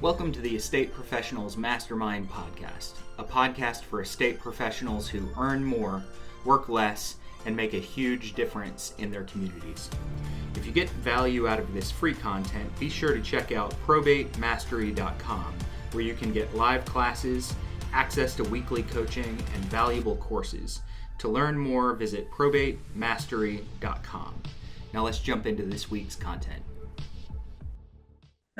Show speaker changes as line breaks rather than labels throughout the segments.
Welcome to the Estate Professionals Mastermind podcast, a podcast for estate professionals who earn more, work less, and make a huge difference in their communities. If you get value out of this free content, be sure to check out ProbateMastery.com, where you can get live classes, access to weekly coaching, and valuable courses. To learn more, visit ProbateMastery.com. Now let's jump into this week's content.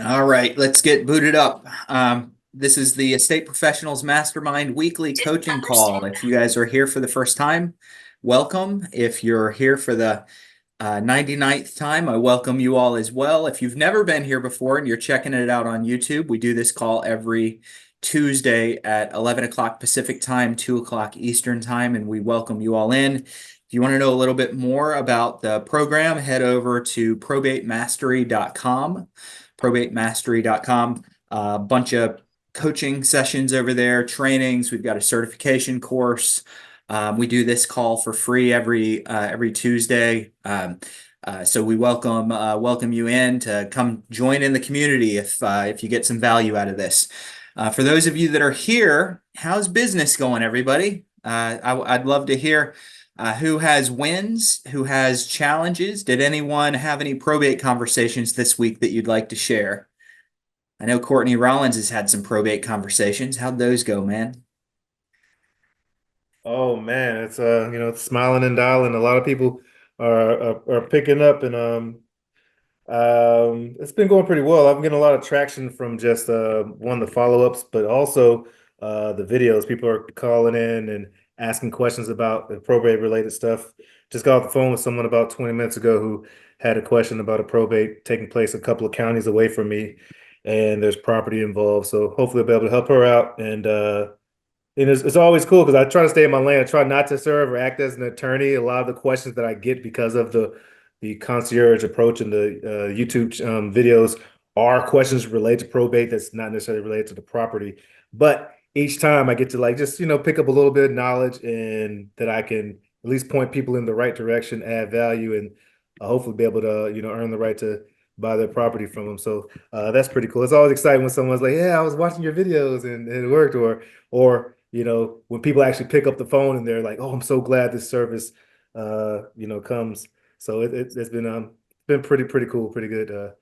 All right, let's get booted up. This is the Estate Professionals Mastermind weekly coaching call. If you guys are here for the first time, welcome. If you're here for the 99th time, I welcome you all as well. If you've never been here before and you're checking it out on YouTube, we do this call every Tuesday at 11 o'clock Pacific time, 2 o'clock Eastern time, and we welcome you all in. If you want to know a little bit more about the program, head over to ProbateMastery.com. ProbateMastery.com, a bunch of coaching sessions over there, trainings. We've got a certification course. We do this call for free every Tuesday. So we welcome you in to come join in the community if you get some value out of this. For those of you that are here, how's business going, everybody? I'd love to hear who has wins, who has challenges. Did anyone have any probate conversations this week that you'd like to share? I know Courtney Rollins has had some probate conversations. How'd those go, man?
Oh man, it's smiling and dialing. A lot of people are picking up, and it's been going pretty well. I'm getting a lot of traction from just one of the follow-ups, but also the videos. People are calling in and asking questions about the probate related stuff. Just got off the phone with someone about 20 minutes ago who had a question about a probate taking place a couple of counties away from me, and there's property involved. So hopefully I'll be able to help her out. And it's always cool because I try to stay in my lane. I try not to serve or act as an attorney. A lot of the questions that I get because of the concierge approach and the YouTube videos are questions related to probate that's not necessarily related to the property. But each time I get to just pick up a little bit of knowledge, and that I can at least point people in the right direction, add value, and hopefully be able to earn the right to buy their property from them. So that's pretty cool. It's always exciting when someone's like, "Yeah, I was watching your videos and it worked," or when people actually pick up the phone and they're like, "Oh, I'm so glad this service comes." So it's been pretty cool, pretty good.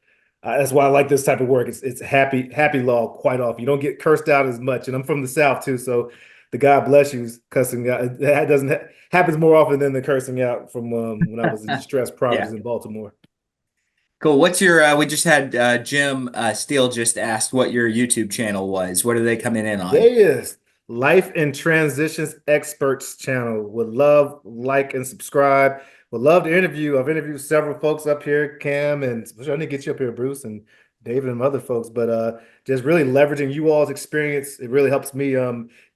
That's why I like this type of work. It's happy law quite often. You don't get cursed out as much, and I'm from the South too, so the God bless you's cussing out, that happens more often than the cursing out from when I was in distressed properties in Baltimore.
Cool. What's your? We just had Jim Steele just asked what your YouTube channel was. What are they coming in on?
Yes, Life and Transitions Experts channel. Would love, like, and subscribe. Would love to interview. I've interviewed several folks up here, Cam, and I'm trying to get you up here, Bruce, and David, and other folks. But just really leveraging you all's experience. It really helps me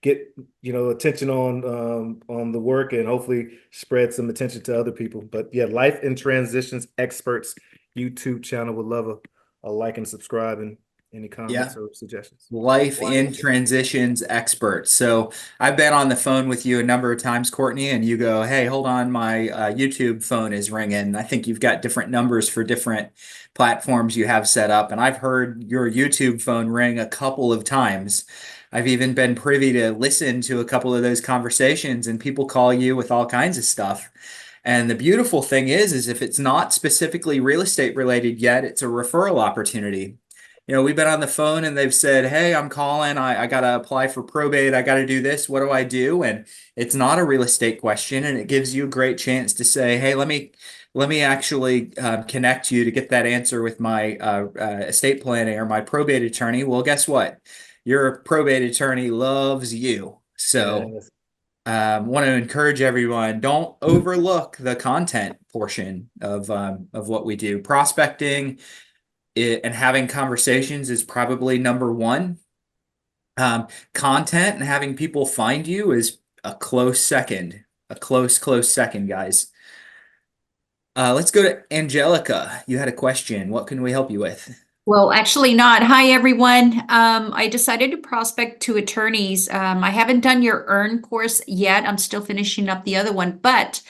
get attention on the work, and hopefully spread some attention to other people. But yeah, Life and Transitions Experts YouTube channel. Would love a like and subscribe, and any comments or suggestions.
Life in Transitions Experts. So I've been on the phone with you a number of times, Courtney, and you go, "Hey, hold on, my YouTube phone is ringing." I think you've got different numbers for different platforms you have set up, and I've heard your YouTube phone ring a couple of times. I've even been privy to listen to a couple of those conversations, and people call you with all kinds of stuff. And the beautiful thing is if it's not specifically real estate related yet, it's a referral opportunity. We've been on the phone and they've said, "Hey, I'm calling. I got to apply for probate. I got to do this. What do I do?" And it's not a real estate question. And it gives you a great chance to say, "Hey, let me actually connect you to get that answer with my estate planning or my probate attorney." Well, guess what? Your probate attorney loves you. So want to encourage everyone, don't overlook the content portion of what we do. Prospecting and having conversations is probably number one. Content and having people find you is a close second. A close second, guys. Let's go to Angelica. You had a question. What can we help you with?
Well, actually not. Hi, everyone. I decided to prospect to attorneys. I haven't done your EARN course yet. I'm still finishing up the other one, but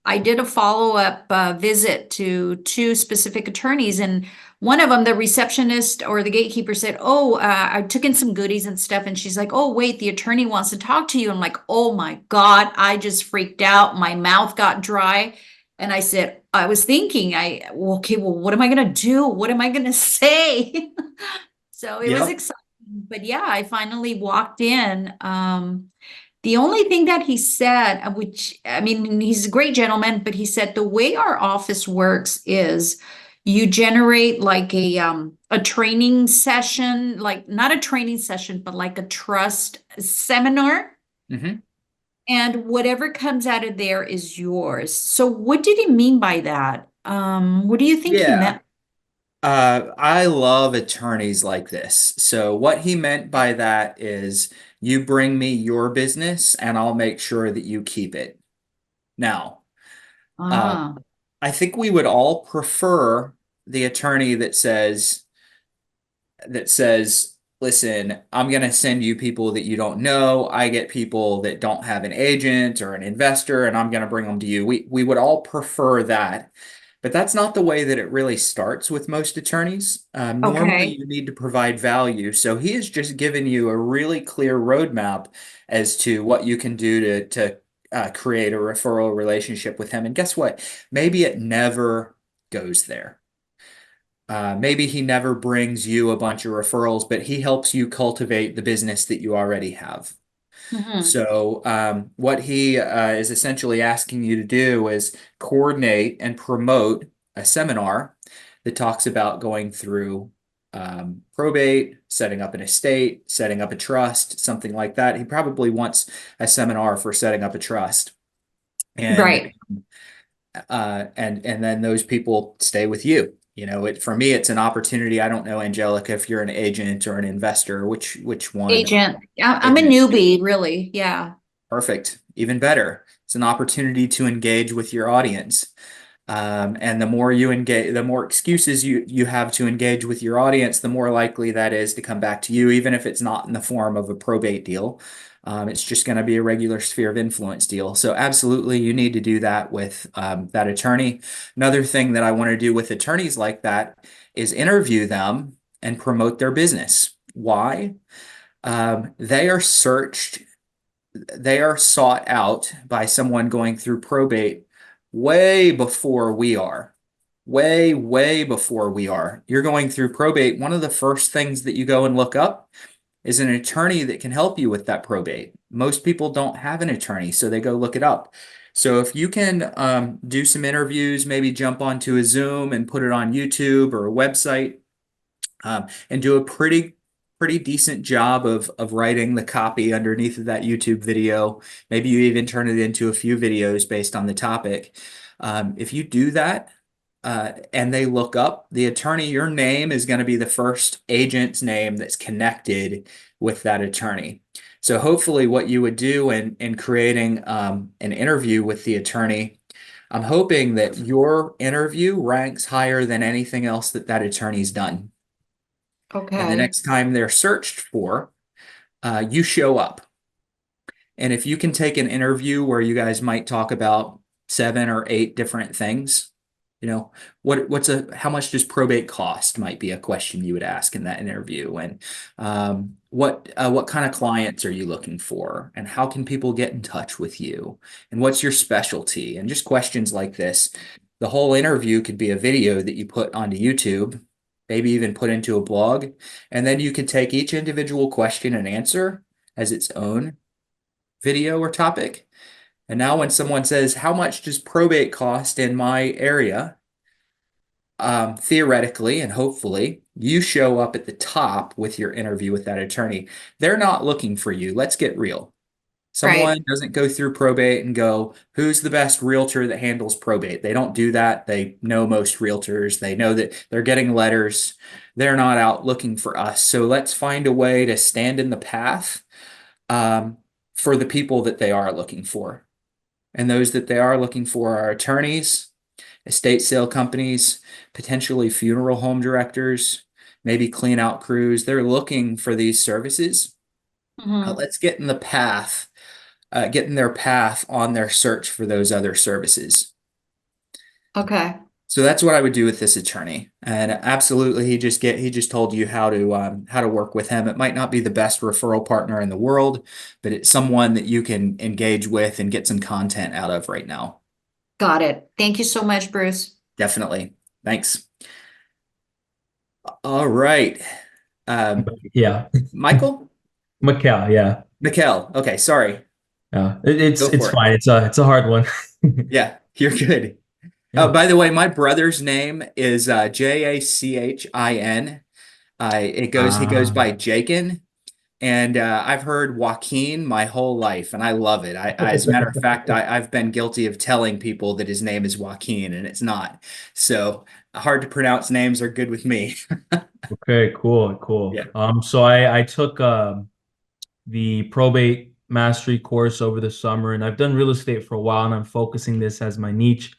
I did a follow-up visit to two specific attorneys, and one of them, the receptionist or the gatekeeper, said, "Oh, I took in some goodies and stuff," and she's like, "Oh, wait, the attorney wants to talk to you." I'm like, "Oh my God!" I just freaked out. My mouth got dry, and I said, I was thinking, okay, well, what am I gonna do? What am I gonna say? So it was
Yep.
exciting, but yeah, I finally walked in. The only thing that he said, which I mean, he's a great gentleman, but he said the way our office works is you generate like a training session, like not a training session, but like a trust seminar,
Mhm.
and whatever comes out of there is yours. So what did he mean by that? What do you think he
Yeah.
meant?
I love attorneys like this. So what he meant by that is you bring me your business and I'll make sure that you keep it. Now, uh,
Ah,
I think we would all prefer the attorney that says, listen, I'm going to send you people that you don't know. I get people that don't have an agent or an investor, and I'm going to bring them to you. We would all prefer that. But that's not the way that it really starts with most attorneys. Normally,
okay.
you need to provide value. So he has just given you a really clear roadmap as to what you can do to create a referral relationship with him. And guess what? Maybe it never goes there. Maybe he never brings you a bunch of referrals, but he helps you cultivate the business that you already have.
Mhm.
So, what he is essentially asking you to do is coordinate and promote a seminar that talks about going through probate, setting up an estate, setting up a trust, something like that. He probably wants a seminar for setting up a trust. And
Right.
and then those people stay with you. You know, it for me, it's an opportunity. I don't know, Angelica, if you're an agent or an investor, which one?
Agent. I'm a
Agent.
newbie, really. Yeah.
Perfect. Even better. It's an opportunity to engage with your audience. And the more you engage, the more excuses you have to engage with your audience, the more likely that is to come back to you, even if it's not in the form of a probate deal. It's just going to be a regular sphere of influence deal. So absolutely, you need to do that with that attorney. Another thing that I want to do with attorneys like that is interview them and promote their business. Why? They are searched, they are sought out by someone going through probate way before we are. Way before we are. You're going through probate. One of the first things that you go and look up is an attorney that can help you with that probate. Most people don't have an attorney, so they go look it up. So if you can do some interviews, maybe jump onto a Zoom and put it on YouTube or a website, and do a pretty decent job of writing the copy underneath of that YouTube video. Maybe you even turn it into a few videos based on the topic. If you do that, and they look up the attorney, your name is going to be the first agent's name that's connected with that attorney. So hopefully what you would do in creating an interview with the attorney, I'm hoping that your interview ranks higher than anything else that that attorney's done. And the
Okay.
next time they're searched for, you show up. And if you can take an interview where you guys might talk about 7 or 8 different things, you know, how much does probate cost might be a question you would ask in that interview. And what kind of clients are you looking for? And how can people get in touch with you? And what's your specialty? And just questions like this. The whole interview could be a video that you put onto YouTube, maybe even put into a blog. And then you could take each individual question and answer as its own video or topic. And now when someone says, how much does probate cost in my area? Theoretically and hopefully, you show up at the top with your interview with that attorney. They're not looking for you. Let's get real.
Right.
Someone doesn't go through probate and go, who's the best realtor that handles probate? They don't do that. They know most realtors. They know that they're getting letters. They're not out looking for us. So let's find a way to stand in the path um, for the people that they are looking for. And those that they are looking for are attorneys, estate sale companies, potentially funeral home directors, maybe clean out crews. They're looking for these services.
Mhm.
Let's get in the path getting their path on their search for those other services.
Okay.
So that's what I would do with this attorney. And absolutely, he just told you how to work with him. It might not be the best referral partner in the world, but it's someone that you can engage with and get some content out of right now.
Got it. Thank you so much, Bruce.
Definitely. Thanks. All right.
Yeah.
Michael?
Michele, yeah.
Michele. Okay, sorry.
Yeah.
Go
It's
for it.
fine. It's a hard one.
Yeah, you're good.
Yeah.
By the way, my brother's name is Jachin. He goes by Jakin, and I've heard Joaquin my whole life, and I love it. As a matter of fact, I've been guilty of telling people that his name is Joaquin, and it's not. So hard to pronounce names are good with me.
Okay, cool.
Yeah.
So I took the Probate Mastery course over the summer, and I've done real estate for a while, and I'm focusing this as my niche.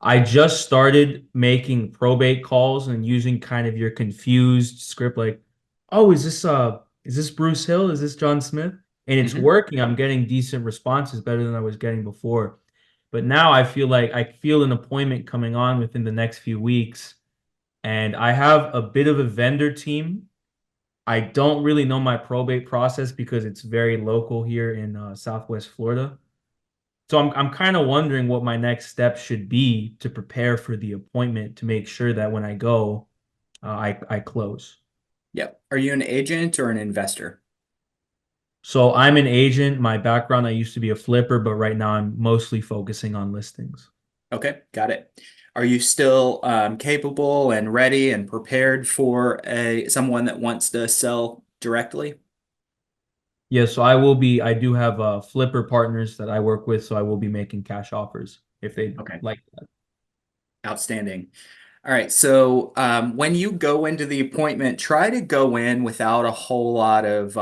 I just started making probate calls and using kind of your confused script, like, oh, is this Bruce Hill? Is this John Smith? And it's
Mhm.
working. I'm getting decent responses, better than I was getting before. But now I feel an appointment coming on within the next few weeks, and I have a bit of a vendor team. I don't really know my probate process because it's very local here in Southwest Florida. So I'm kind of wondering what my next step should be to prepare for the appointment to make sure that when I go, I close.
Yep. Are you an agent or an investor?
So I'm an agent. My background, I used to be a flipper, but right now I'm mostly focusing on listings.
Okay, got it. Are you still capable and ready and prepared for someone that wants to sell directly?
Yeah, so I do have flipper partners that I work with, so I will be making cash offers if they
Okay,
like that.
outstanding. All right, so when you go into the appointment, try to go in without a whole lot of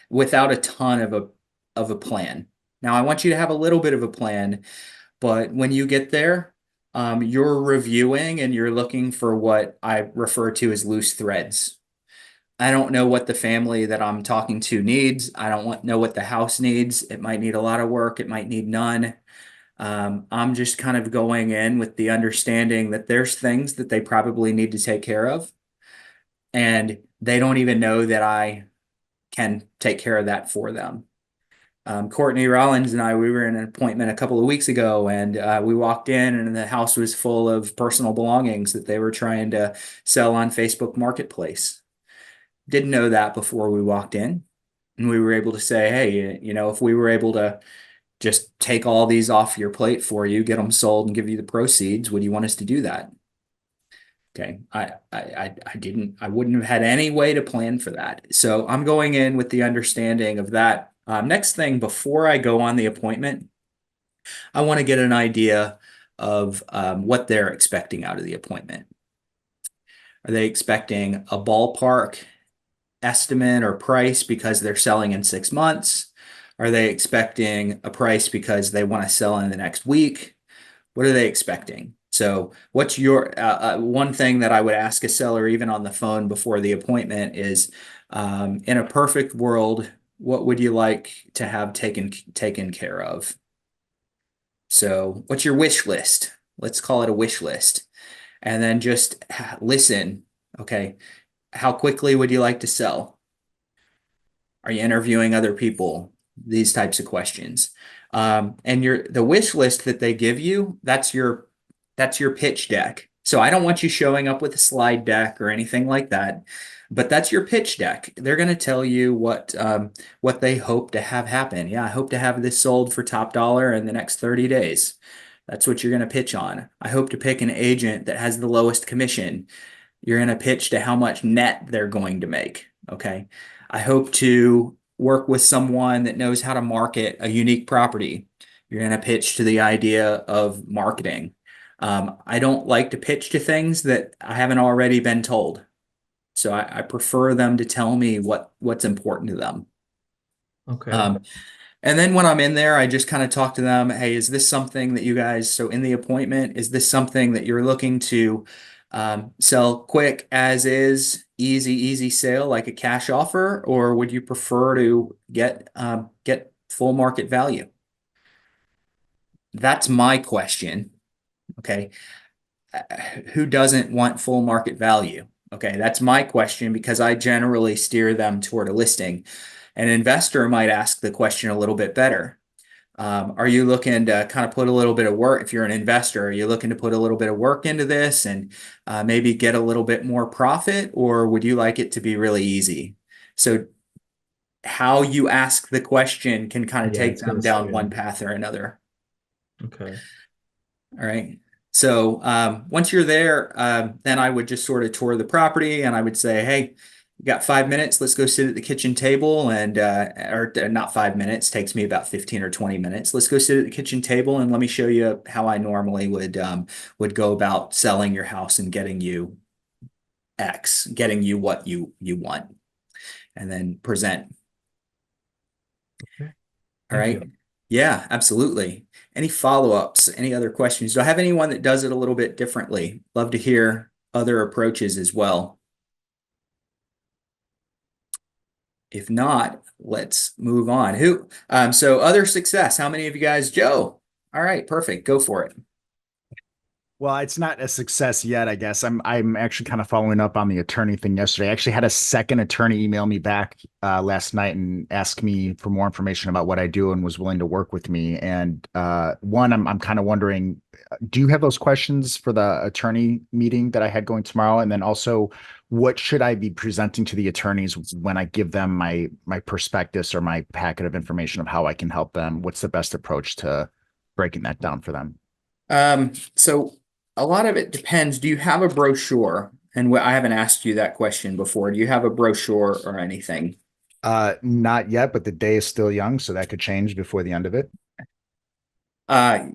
without a ton of a plan. Now, I want you to have a little bit of a plan, but when you get there, you're reviewing and you're looking for what I refer to as loose threads. I don't know what the family that I'm talking to needs. I don't know what the house needs. It might need a lot of work. It might need none. I'm just kind of going in with the understanding that there's things that they probably need to take care of, and they don't even know that I can take care of that for them. Courtney Rollins and I, we were in an appointment a couple of weeks ago, and we walked in, and the house was full of personal belongings that they were trying to sell on Facebook Marketplace. Didn't know that before we walked in, and we were able to say, hey, if we were able to just take all these off your plate for you, get them sold, and give you the proceeds, would you want us to do that? Okay, I wouldn't have had any way to plan for that. So I'm going in with the understanding of that. Next thing, before I go on the appointment, I want to get an idea of what they're expecting out of the appointment. Are they expecting a ballpark estimate or price because they're selling in 6 months? Are they expecting a price because they want to sell in the next week? What are they expecting? So what's your one thing that I would ask a seller even on the phone before the appointment is, in a perfect world, what would you like to have taken care of? So what's your wish list? Let's call it a wish list. And then just listen. Okay. How quickly would you like to sell? Are you interviewing other people? These types of questions. And the wish list that they give you, that's your pitch deck. So I don't want you showing up with a slide deck or anything like that, but that's your pitch deck. They're going to tell you what they hope to have happen. Yeah, I hope to have this sold for top dollar in the next 30 days. That's what you're going to pitch on. I hope to pick an agent that has the lowest commission. You're going to pitch to how much net they're going to make. Okay. I hope to work with someone that knows how to market a unique property. You're going to pitch to the idea of marketing. I don't like to pitch to things that I haven't already been told. So I prefer them to tell me what's important to them.
Okay.
And then when I'm in there, I just kind of talk to them. Hey, is this something that you guys, so in the appointment, is this something that you're looking to sell quick as is? easy sale like a cash offer, or would you prefer to get full market value? That's my question. Okay. Who doesn't want full market value? Okay, that's my question because I generally steer them toward a listing. An investor might ask the question a little bit better. Are you looking to kind of put a little bit of work? If you're an investor, are you looking to put a little bit of work into this and maybe get a little bit more profit, or would you like it to be really easy? So how you ask the question can kind of
Yeah,
take
it's
them
gonna
down
say,
one path or another.
Okay.
All right. So once you're there, then I would just sort of tour the property and I would say, hey, you got 5 minutes, let's go sit at the kitchen table and or not 5 minutes, takes me about 15 or 20 minutes. Let's go sit at the kitchen table and let me show you how I normally would go about selling your house and getting you X, getting you what you want, and then present.
Okay.
All
Thank
right.
you.
Yeah, absolutely. Any follow-ups? Any other questions? Do I have anyone that does it a little bit differently? Love to hear other approaches as well. If not, let's move on. So other success. How many of you guys, Joe? All right, perfect. Go for it.
Well, it's not a success yet, I guess. I'm actually kind of following up on the attorney thing yesterday. I actually had a second attorney email me back last night and ask me for more information about what I do and was willing to work with me. And one, I'm kind of wondering, do you have those questions for the attorney meeting that I had going tomorrow? And then also, what should I be presenting to the attorneys when I give them my prospectus or my packet of information of how I can help them? What's the best approach to breaking that down for them?
So a lot of it depends. Do you have a brochure? And I haven't asked you that question before. Do you have a brochure or anything?
Not yet, but the day is still young, so that could change before the end of it.
Uh,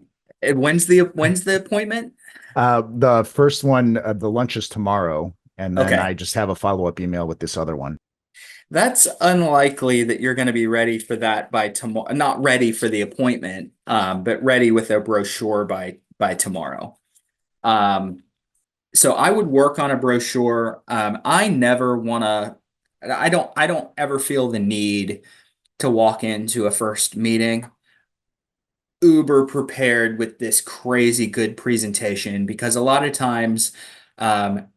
when's the appointment?
The first one, the lunch is tomorrow, and then
Okay.
I just have a follow-up email with this other one.
That's unlikely that you're going to be ready for that by tomorrow. Not ready for the appointment, but ready with a brochure by tomorrow. So I would work on a brochure. I never want to. I don't ever feel the need to walk into a first meeting uber prepared with this crazy good presentation because a lot of times um,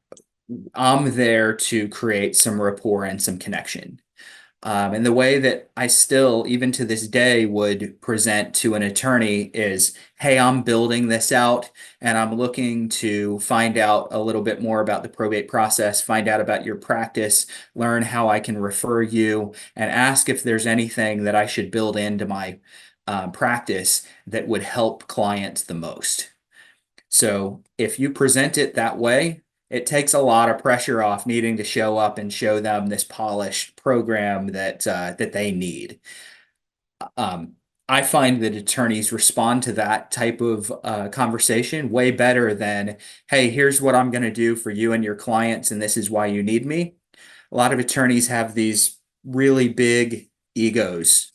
I'm there to create some rapport and some connection. And the way that I still, even to this day, would present to an attorney is, hey, I'm building this out and I'm looking to find out a little bit more about the probate process, find out about your practice, learn how I can refer you, and ask if there's anything that I should build into my practice that would help clients the most. So if you present it that way, it takes a lot of pressure off needing to show up and show them this polished program that they need. Um, I find that attorneys respond to that type of conversation way better than, hey, here's what I'm going to do for you and your clients, and this is why you need me. A lot of attorneys have these really big egos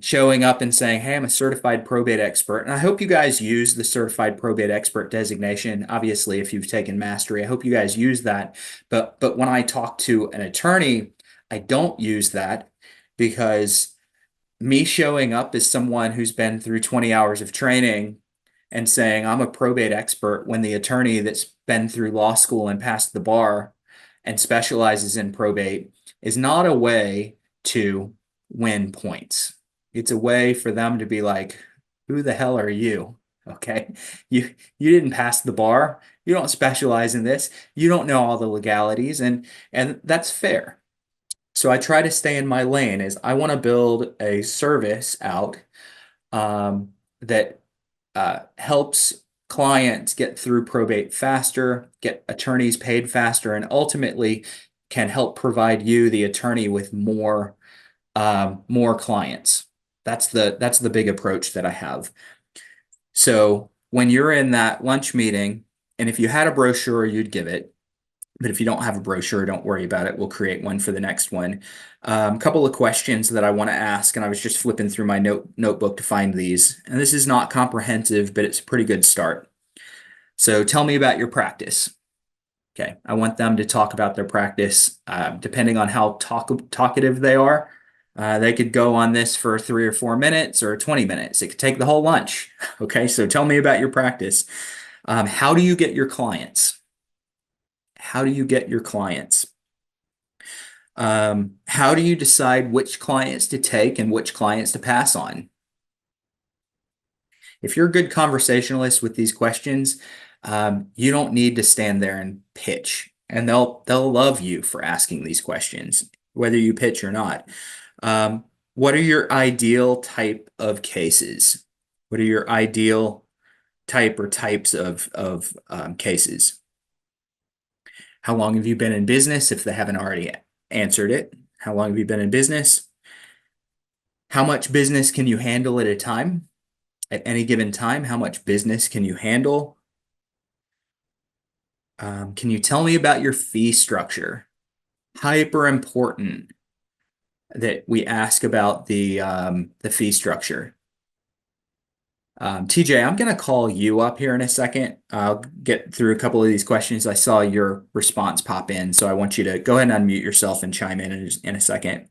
showing up and saying, hey, I'm a certified probate expert. And I hope you guys use the certified probate expert designation. Obviously, if you've taken mastery, I hope you guys use that. But when I talk to an attorney, I don't use that because me showing up as someone who's been through 20 hours of training and saying I'm a probate expert when the attorney that's been through law school and passed the bar and specializes in probate is not a way to win points. It's a way for them to be like, who the hell are you? Okay. You didn't pass the bar. You don't specialize in this. You don't know all the legalities and that's fair. So I try to stay in my lane is I want to build a service out that helps clients get through probate faster, get attorneys paid faster, and ultimately can help provide you, the attorney, with more clients. That's the big approach that I have. So when you're in that lunch meeting, and if you had a brochure, you'd give it. But if you don't have a brochure, don't worry about it. We'll create one for the next one. A couple of questions that I want to ask, and I was just flipping through my notebook to find these. And this is not comprehensive, but it's a pretty good start. So tell me about your practice. Okay. I want them to talk about their practice. Depending on how talkative they are, they could go on this for 3 or 4 minutes or 20 minutes. It could take the whole lunch. Okay. So tell me about your practice. How do you get your clients? How do you get your clients? How do you decide which clients to take and which clients to pass on? If you're a good conversationalist with these questions, you don't need to stand there and pitch, and they'll love you for asking these questions, whether you pitch or not. What are your ideal type of cases? What are your ideal type or types of cases? How long have you been in business, if they haven't already answered it? How long have you been in business? How much business can you handle at a time? At any given time, how much business can you handle? Can you tell me about your fee structure? Hyper important that we ask about the fee structure. TJ, I'm going to call you up here in a second. I'll get through a couple of these questions. I saw your response pop in, so I want you to go ahead and unmute yourself and chime in a second.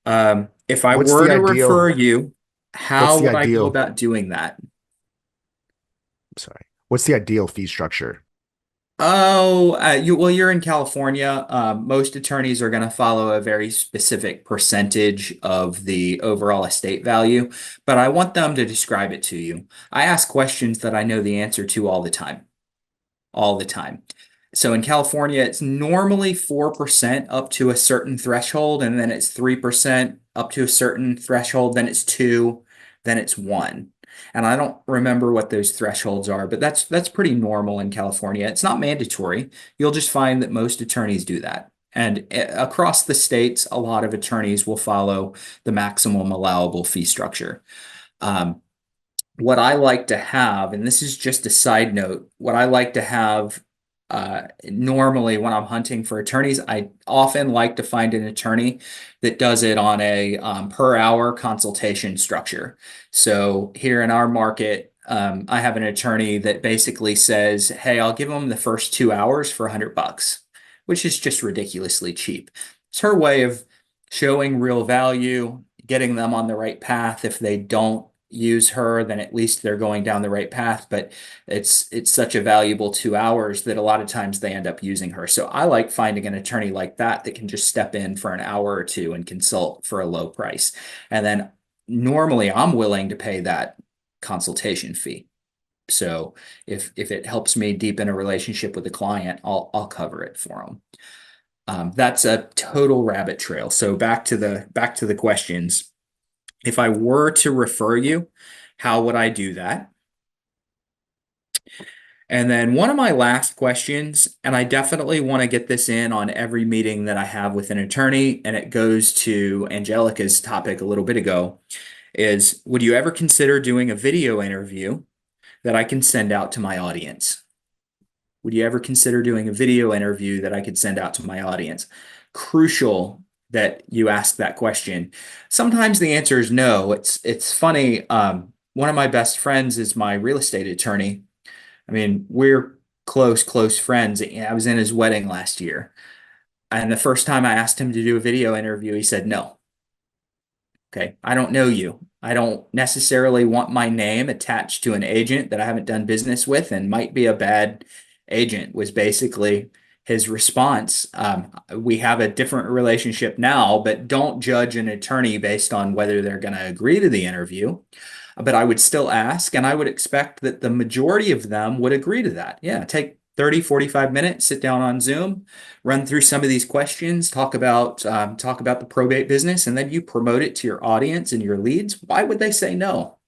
If I
What's
were
the
to
ideal-
refer you, how
what's the
would I go
ideal-
about doing that?
Sorry. What's the ideal fee structure?
Oh, you're in California. Most attorneys are going to follow a very specific percentage of the overall estate value, but I want them to describe it to you. I ask questions that I know the answer to all the time. All the time. So in California, it's normally 4% up to a certain threshold, and then it's 3% up to a certain threshold, then it's 2, then it's 1. And I don't remember what those thresholds are, but that's pretty normal in California. It's not mandatory. You'll just find that most attorneys do that. And across the states, a lot of attorneys will follow the maximum allowable fee structure. What I like to have, and this is just a side note, what I like to have normally when I'm hunting for attorneys, I often like to find an attorney that does it on a per hour consultation structure. So here in our market, I have an attorney that basically says, hey, I'll give them the first 2 hours for $100, which is just ridiculously cheap. It's her way of showing real value, getting them on the right path. If they don't use her, then at least they're going down the right path. But it's such a valuable 2 hours that a lot of times they end up using her. So I like finding an attorney like that can just step in for an hour or two and consult for a low price. And then normally I'm willing to pay that consultation fee. So if it helps me deepen a relationship with the client, I'll cover it for them. That's a total rabbit trail. So back to the questions. If I were to refer you, how would I do that? And then one of my last questions, and I definitely want to get this in on every meeting that I have with an attorney, and it goes to Angelica's topic a little bit ago, is would you ever consider doing a video interview that I can send out to my audience? Would you ever consider doing a video interview that I could send out to my audience? Crucial that you ask that question. Sometimes the answer is no. It's funny. One of my best friends is my real estate attorney. I mean, we're close friends. I was in his wedding last year. And the first time I asked him to do a video interview, he said no. Okay, I don't know you. I don't necessarily want my name attached to an agent that I haven't done business with and might be a bad agent, was basically his response. We have a different relationship now, but don't judge an attorney based on whether they're going to agree to the interview. But I would still ask, and I would expect that the majority of them would agree to that. Yeah, take 30, 45 minutes, sit down on Zoom, run through some of these questions, talk about the probate business, and then you promote it to your audience and your leads. Why would they say no?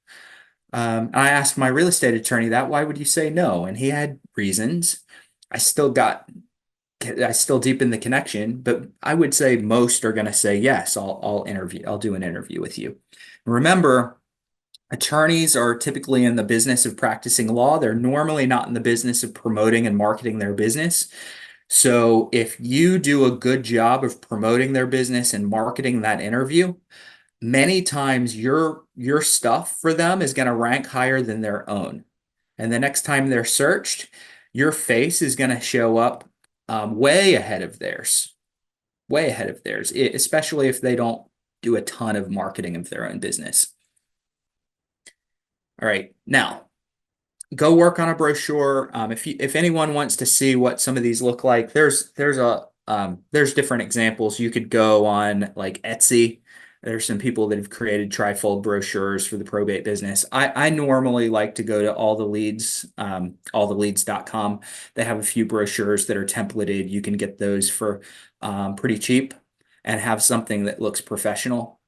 I asked my real estate attorney that, why would you say no? And he had reasons. I still deepen the connection, but I would say most are going to say, yes, I'll do an interview with you. Remember, attorneys are typically in the business of practicing law. They're normally not in the business of promoting and marketing their business. So if you do a good job of promoting their business and marketing that interview, many times your stuff for them is going to rank higher than their own. And the next time they're searched, your face is going to show up way ahead of theirs, especially if they don't do a ton of marketing of their own business. All right, now go work on a brochure. If anyone wants to see what some of these look like, there's different examples. You could go on like Etsy. There's some people that have created trifold brochures for the probate business. I normally like to go to alltheleads.com. They have a few brochures that are templated. You can get those for pretty cheap and have something that looks professional.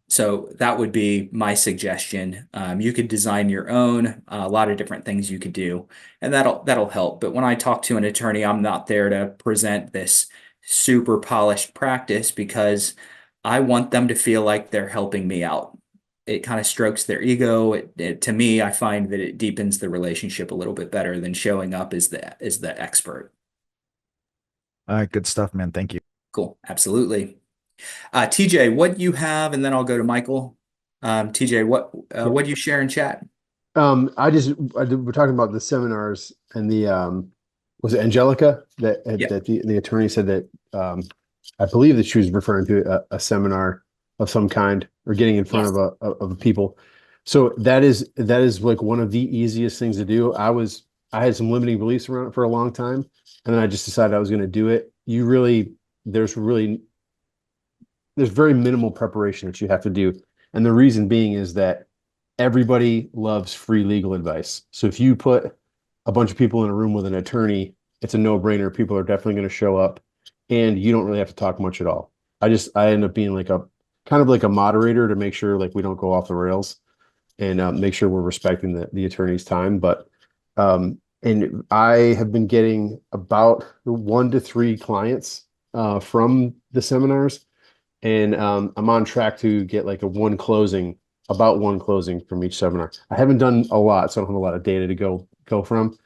So that would be my suggestion. You could design your own, a lot of different things you could do, and that'll help. But when I talk to an attorney, I'm not there to present this super polished practice because I want them to feel like they're helping me out. It kind of strokes their ego. To me, I find that it deepens the relationship a little bit better than showing up as the expert.
Good stuff, man. Thank you.
Cool. Absolutely. TJ, what you have, and then I'll go to Michael. TJ, what do you share in chat?
We're talking about the seminars and the was it Angelica that the attorney said that I believe that she was referring to a seminar of some kind or getting in front of people. So that is like one of the easiest things to do. I had some limiting beliefs around it for a long time, and then I just decided I was going to do it. There's very minimal preparation that you have to do. And the reason being is that everybody loves free legal advice. So if you put a bunch of people in a room with an attorney, it's a no-brainer. People are definitely going to show up and you don't really have to talk much at all. I end up being like a moderator to make sure like we don't go off the rails and make sure we're respecting the attorney's time. But and I have been getting about 1 to 3 clients from the seminars. And I'm on track to get like about one closing from each seminar. I haven't done a lot, so I don't have a lot of data to go from.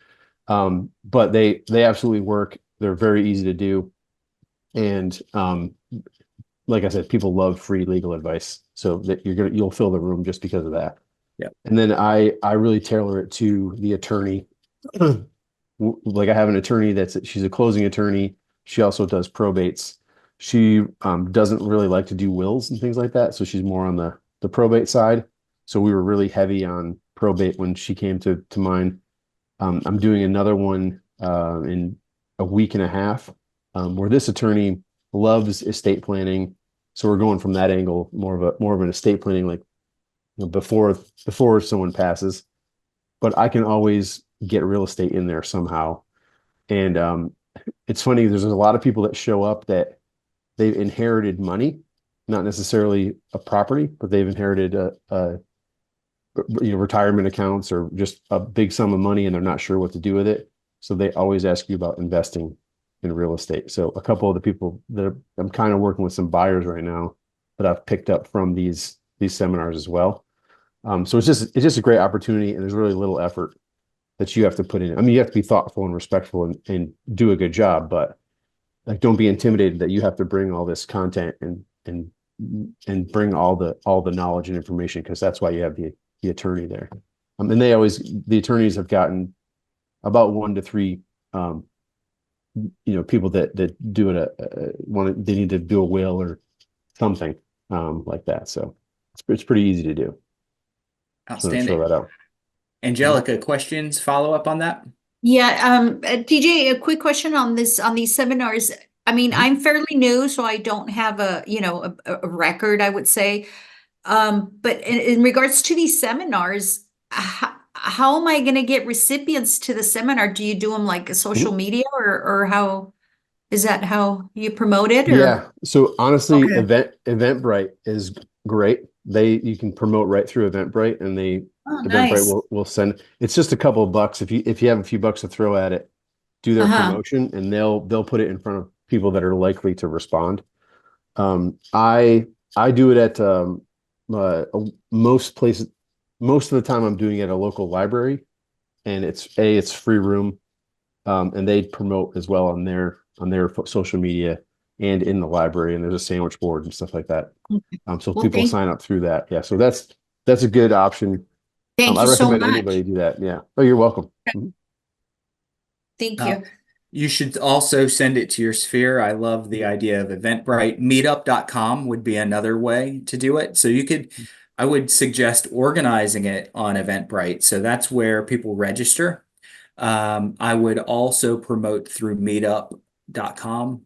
But they absolutely work. They're very easy to do. And like I said, people love free legal advice. So that you'll fill the room just because of that.
Yeah.
And then I really tailor it to the attorney. Like I have an attorney she's a closing attorney. She also does probates. She doesn't really like to do wills and things like that. So she's more on the probate side. So we were really heavy on probate when she came to mine. I'm doing another one in a week and a half where this attorney loves estate planning. So we're going from that angle, more of an estate planning, like before someone passes. But I can always get real estate in there somehow. And it's funny, there's a lot of people that show up that they've inherited money, not necessarily a property, but they've inherited retirement accounts or just a big sum of money and they're not sure what to do with it. So they always ask you about investing in real estate. So a couple of the people I'm kind of working with some buyers right now that I've picked up from these seminars as well. So it's just a great opportunity and there's really little effort that you have to put in. I mean, you have to be thoughtful and respectful and do a good job, but like, don't be intimidated that you have to bring all this content and bring all the knowledge and information, because that's why you have the attorney there. And the attorneys have gotten about 1 to 3, people that do it, they need to do a will or something like that. So it's pretty easy to do.
Outstanding.
Throw that out.
Angelica, questions, follow up on that?
Yeah, TJ, a quick question on these seminars. I mean, I'm fairly new, so I don't have a record, I would say. But in regards to these seminars, how am I going to get recipients to the seminar? Do you do them like a social media or how is that how you promote it? Or?
Yeah. So honestly,
Okay.
Eventbrite is great. You can promote right through Eventbrite and Eventbrite
Nice.
will send. It's just a couple of bucks if you have a few bucks to throw at it. Do their promotion and they'll put it in front of people that are likely to respond. I do it at most places. Most of the time, I'm doing it at a local library, and it's free room, and they promote as well on their social media and in the library. And there's a sandwich board and stuff like that. So people sign up through that. Yeah. So that's a good option.
Thank
I
you so
recommend
much.
anybody do that. Yeah. Oh, you're welcome.
Thank you.
You should also send it to your sphere. I love the idea of Eventbrite. Meetup.com would be another way to do it. So I would suggest organizing it on Eventbrite. So that's where people register. I would also promote through meetup.com.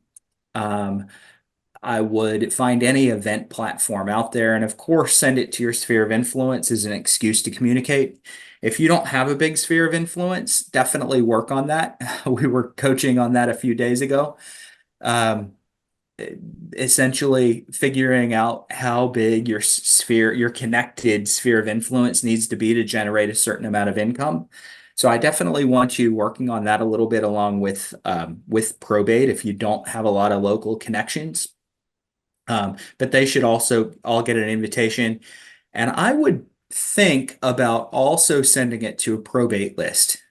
I would find any event platform out there and, of course, send it to your sphere of influence as an excuse to communicate. If you don't have a big sphere of influence, definitely work on that. We were coaching on that a few days ago. Um, Essentially figuring out how big your sphere, your connected sphere of influence needs to be to generate a certain amount of income. So I definitely want you working on that a little bit along with probate if you don't have a lot of local connections. But they should also all get an invitation. And I would think about also sending it to a probate list.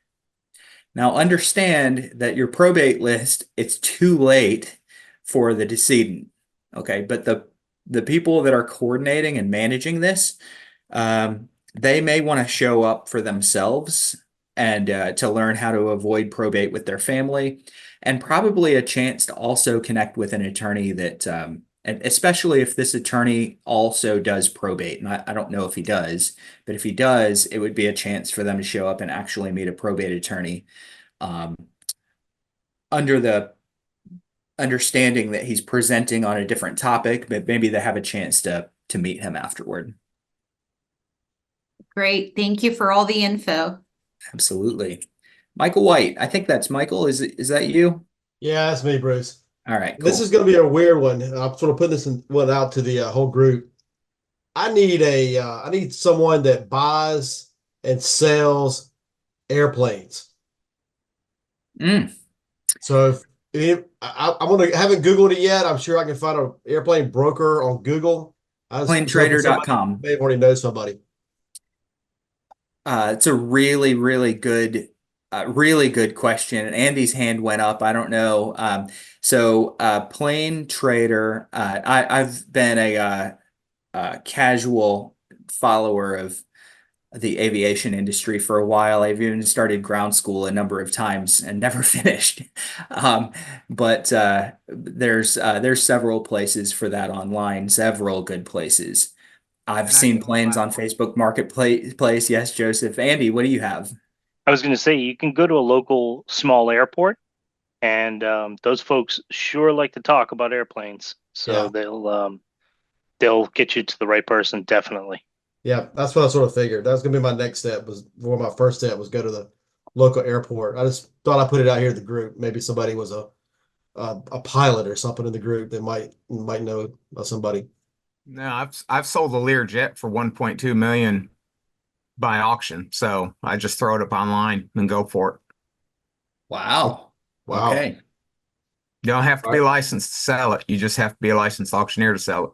Now, understand that your probate list, it's too late for the decedent. Okay, but the people that are coordinating and managing this, they may want to show up for themselves and to learn how to avoid probate with their family, and probably a chance to also connect with an attorney that, and especially if this attorney also does probate. And I don't know if he does, but if he does, it would be a chance for them to show up and actually meet a probate attorney, um, under the understanding that he's presenting on a different topic, but maybe they have a chance to meet him afterward.
Great. Thank you for all the info.
Absolutely. Michael White, I think that's Michael. Is that you?
Yeah, that's me, Bruce.
All right, cool.
This is going to be a weird one. I'm sort of putting this one out to the whole group. I need someone that buys and sells airplanes. So I'm going to haven't Googled it yet. I'm sure I can find an airplane broker on Google.
Planetrader.com.
May already know somebody.
It's a really, really good question. And Andy's hand went up. I don't know. Plane Trader, I've been a casual follower of the aviation industry for a while. I've even started ground school a number of times and never finished. But there's several places for that online, several good places. I've seen planes on Facebook Marketplace. Yes, Joseph. Andy, what do you have?
I was going to say, you can go to a local small airport, and those folks sure like to talk about airplanes. So they'll get you to the right person, definitely.
Yeah, that's what I sort of figured. That was going to be my next step. My first step was go to the local airport. I just thought I'd put it out here in the group. Maybe somebody was a pilot or something in the group that might know somebody.
No, I've sold a Learjet for 1.2 million by auction. So I just throw it up online and go for it.
Wow.
Wow.
Okay.
You don't have to be licensed to sell it. You just have to be a licensed auctioneer to sell it.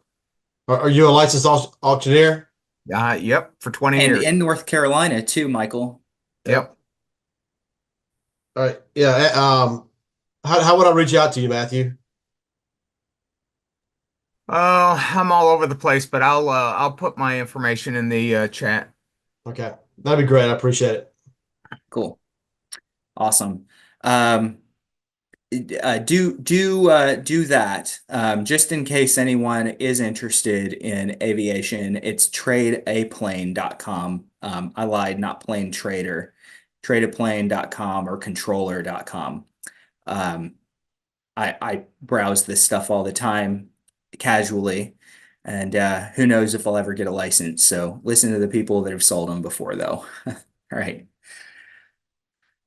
Are you a licensed auctioneer?
Yep, for 20 years.
In North Carolina too, Michael.
Yep.
All right. Yeah. How would I reach out to you, Matthew?
I'm all over the place, but I'll put my information in the chat.
Okay, that'd be great. I appreciate it.
Cool. Awesome. Do that. Just in case anyone is interested in aviation, it's tradeaplane.com. I lied, not plane trader. Tradeaplane.com or controller.com. I browse this stuff all the time casually, and who knows if I'll ever get a license. So listen to the people that have sold them before, though. All right.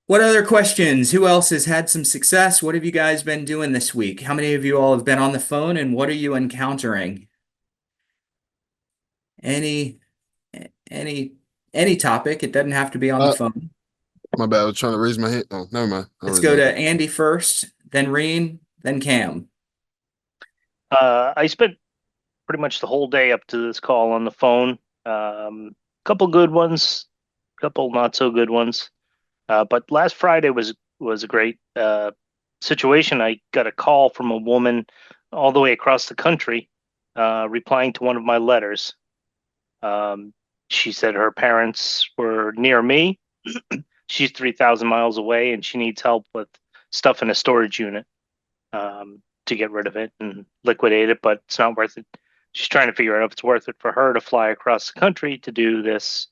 What other questions? Who else has had some success? What have you guys been doing this week? How many of you all have been on the phone, and what are you encountering? Any topic. It doesn't have to be on the phone.
My bad. I was trying to raise my hand. Oh, never mind.
Let's go to Andy first, then Reine, then Cam.
I spent pretty much the whole day up to this call on the phone. Couple good ones, couple not so good ones. But last Friday was a great situation. I got a call from a woman all the way across the country, replying to one of my letters. She said her parents were near me. She's 3,000 miles away, and she needs help with stuff in a storage unit to get rid of it and liquidate it, but it's not worth it. She's trying to figure out if it's worth it for her to fly across the country to do this,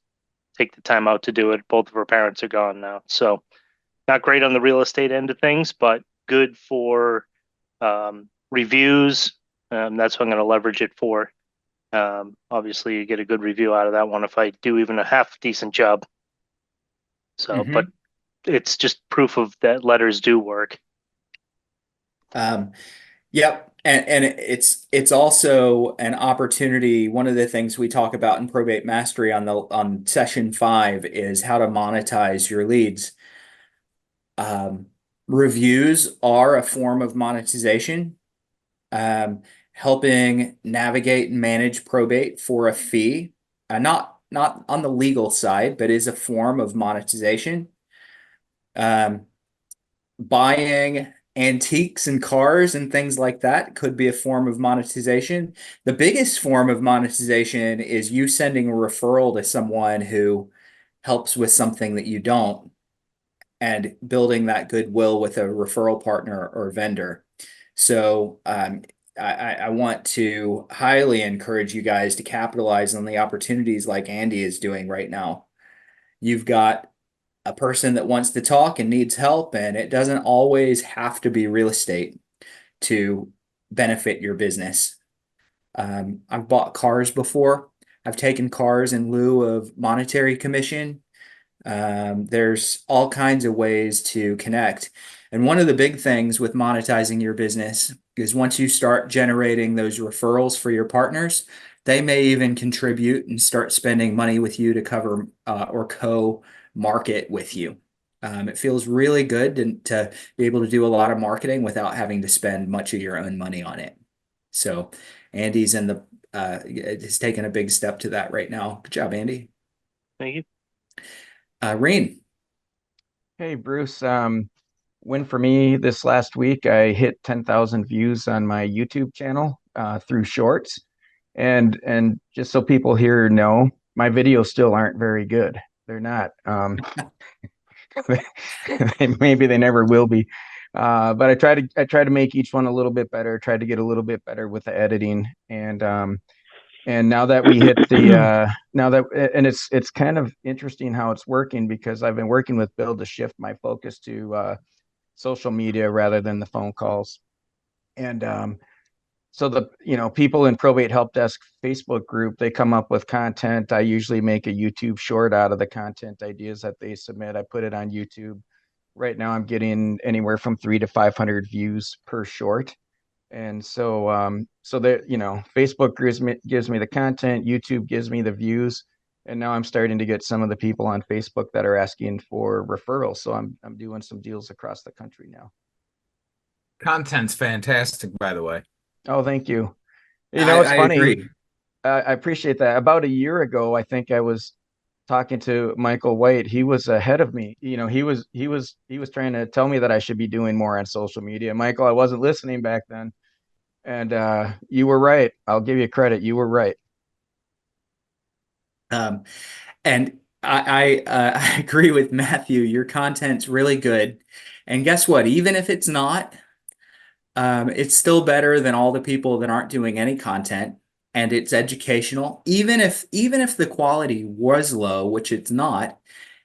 take the time out to do it. Both of her parents are gone now. So not great on the real estate end of things, but good for reviews. That's what I'm going to leverage it for. Obviously, you get a good review out of that one if I do even a half decent job. So, but it's just proof of that letters do work.
Yep. And it's also an opportunity. One of the things we talk about in Probate Mastery on session 5 is how to monetize your leads. Reviews are a form of monetization. Helping navigate and manage probate for a fee, not on the legal side, but is a form of monetization. Buying antiques and cars and things like that could be a form of monetization. The biggest form of monetization is you sending a referral to someone who helps with something that you don't, and building that goodwill with a referral partner or vendor. So I want to highly encourage you guys to capitalize on the opportunities like Andy is doing right now. You've got a person that wants to talk and needs help, and it doesn't always have to be real estate to benefit your business. I've bought cars before. I've taken cars in lieu of monetary commission. There's all kinds of ways to connect. And one of the big things with monetizing your business is once you start generating those referrals for your partners, they may even contribute and start spending money with you to cover or co-market with you. It feels really good to be able to do a lot of marketing without having to spend much of your own money on it. So Andy's has taken a big step to that right now. Good job, Andy.
Thank you.
Reine.
Hey, Bruce. Win for me this last week. I hit 10,000 views on my YouTube channel through shorts. And just so people here know, my videos still aren't very good. They're not. Maybe they never will be. But I try to make each one a little bit better, try to get a little bit better with the editing. And now that we hit the and it's kind of interesting how it's working, because I've been working with Bill to shift my focus to social media rather than the phone calls. And so the people in Probate Help Desk Facebook group, they come up with content. I usually make a YouTube short out of the content ideas that they submit. I put it on YouTube. Right now I'm getting anywhere from 300 to 500 views per short. And so that, Facebook gives me the content, YouTube gives me the views, and now I'm starting to get some of the people on Facebook that are asking for referrals. So I'm doing some deals across the country now.
Content's fantastic, by the way.
Oh, thank you. It's funny.
Agree.
I appreciate that. About a year ago, I think I was talking to Michael White. He was ahead of me. He was trying to tell me that I should be doing more on social media. Michael, I wasn't listening back then. And you were right. I'll give you credit. You were right.
And I agree with Matthew. Your content's really good. And guess what? Even if it's not, it's still better than all the people that aren't doing any content, and it's educational. Even if the quality was low, which it's not,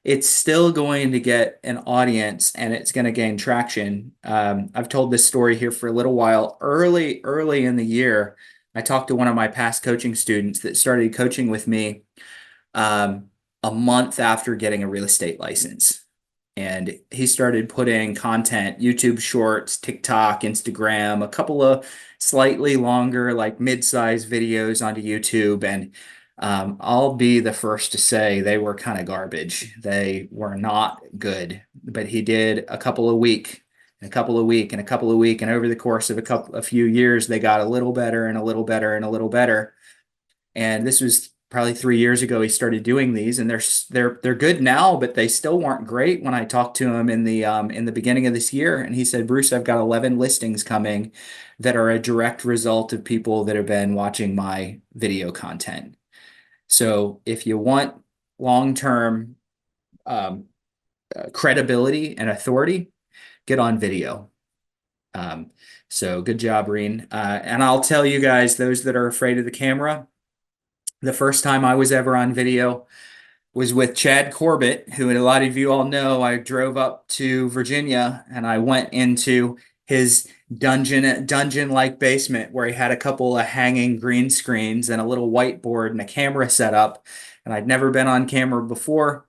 it's still going to get an audience and it's going to gain traction. I've told this story here for a little while. Early in the year, I talked to one of my past coaching students that started coaching with me a month after getting a real estate license. And he started putting content, YouTube shorts, TikTok, Instagram, a couple of slightly longer, like mid-sized videos onto YouTube. And I'll be the first to say they were kind of garbage. They were not good, but he did a couple a week, and a couple a week, and a couple a week. And over the course of a few years, they got a little better and a little better and a little better. And this was probably 3 years ago he started doing these, and they're good now, but they still weren't great when I talked to him in the beginning of this year. And he said, Bruce, I've got 11 listings coming that are a direct result of people that have been watching my video content. So if you want long-term credibility and authority, get on video. So good job, Reine. And I'll tell you guys, those that are afraid of the camera, the first time I was ever on video was with Chad Corbett, who a lot of you all know. I drove up to Virginia and I went into his dungeon-like basement where he had a couple of hanging green screens and a little whiteboard and a camera set up. And I'd never been on camera before.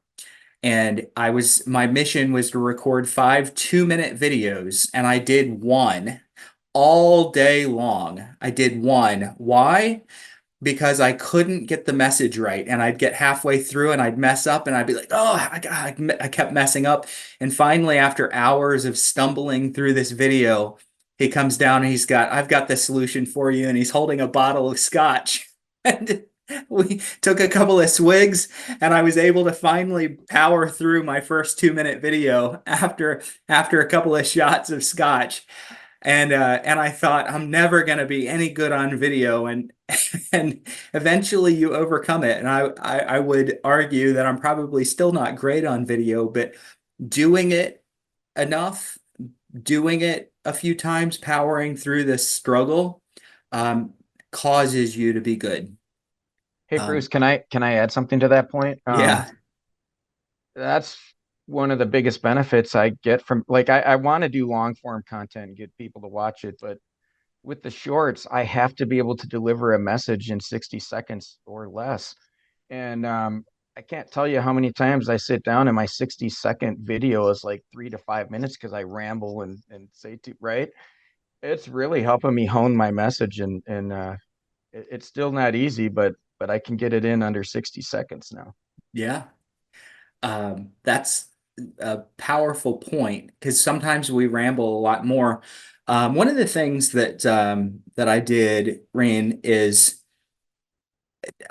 And my mission was to record 5 2-minute videos, and I did one all day long. I did one. Why? Because I couldn't get the message right, and I'd get halfway through and I'd mess up and I'd be like, oh, I kept messing up. And finally, after hours of stumbling through this video, he comes down and I've got the solution for you. And he's holding a bottle of scotch. And we took a couple of swigs and I was able to finally power through my first 2-minute video after a couple of shots of scotch. And I thought, I'm never going to be any good on video. And eventually you overcome it. And I would argue that I'm probably still not great on video, but doing it enough, doing it a few times, powering through this struggle, causes you to be good.
Hey, Bruce, can I add something to that point?
Yeah.
That's one of the biggest benefits I get from, like, I want to do long form content and get people to watch it, but with the shorts, I have to be able to deliver a message in 60 seconds or less. And I can't tell you how many times I sit down and my 60-second video is like 3 to 5 minutes because I ramble and say right. It's really helping me hone my message, and it's still not easy, but I can get it in under 60 seconds now.
Yeah. That's a powerful point, because sometimes we ramble a lot more. One of the things that I did, Reine, is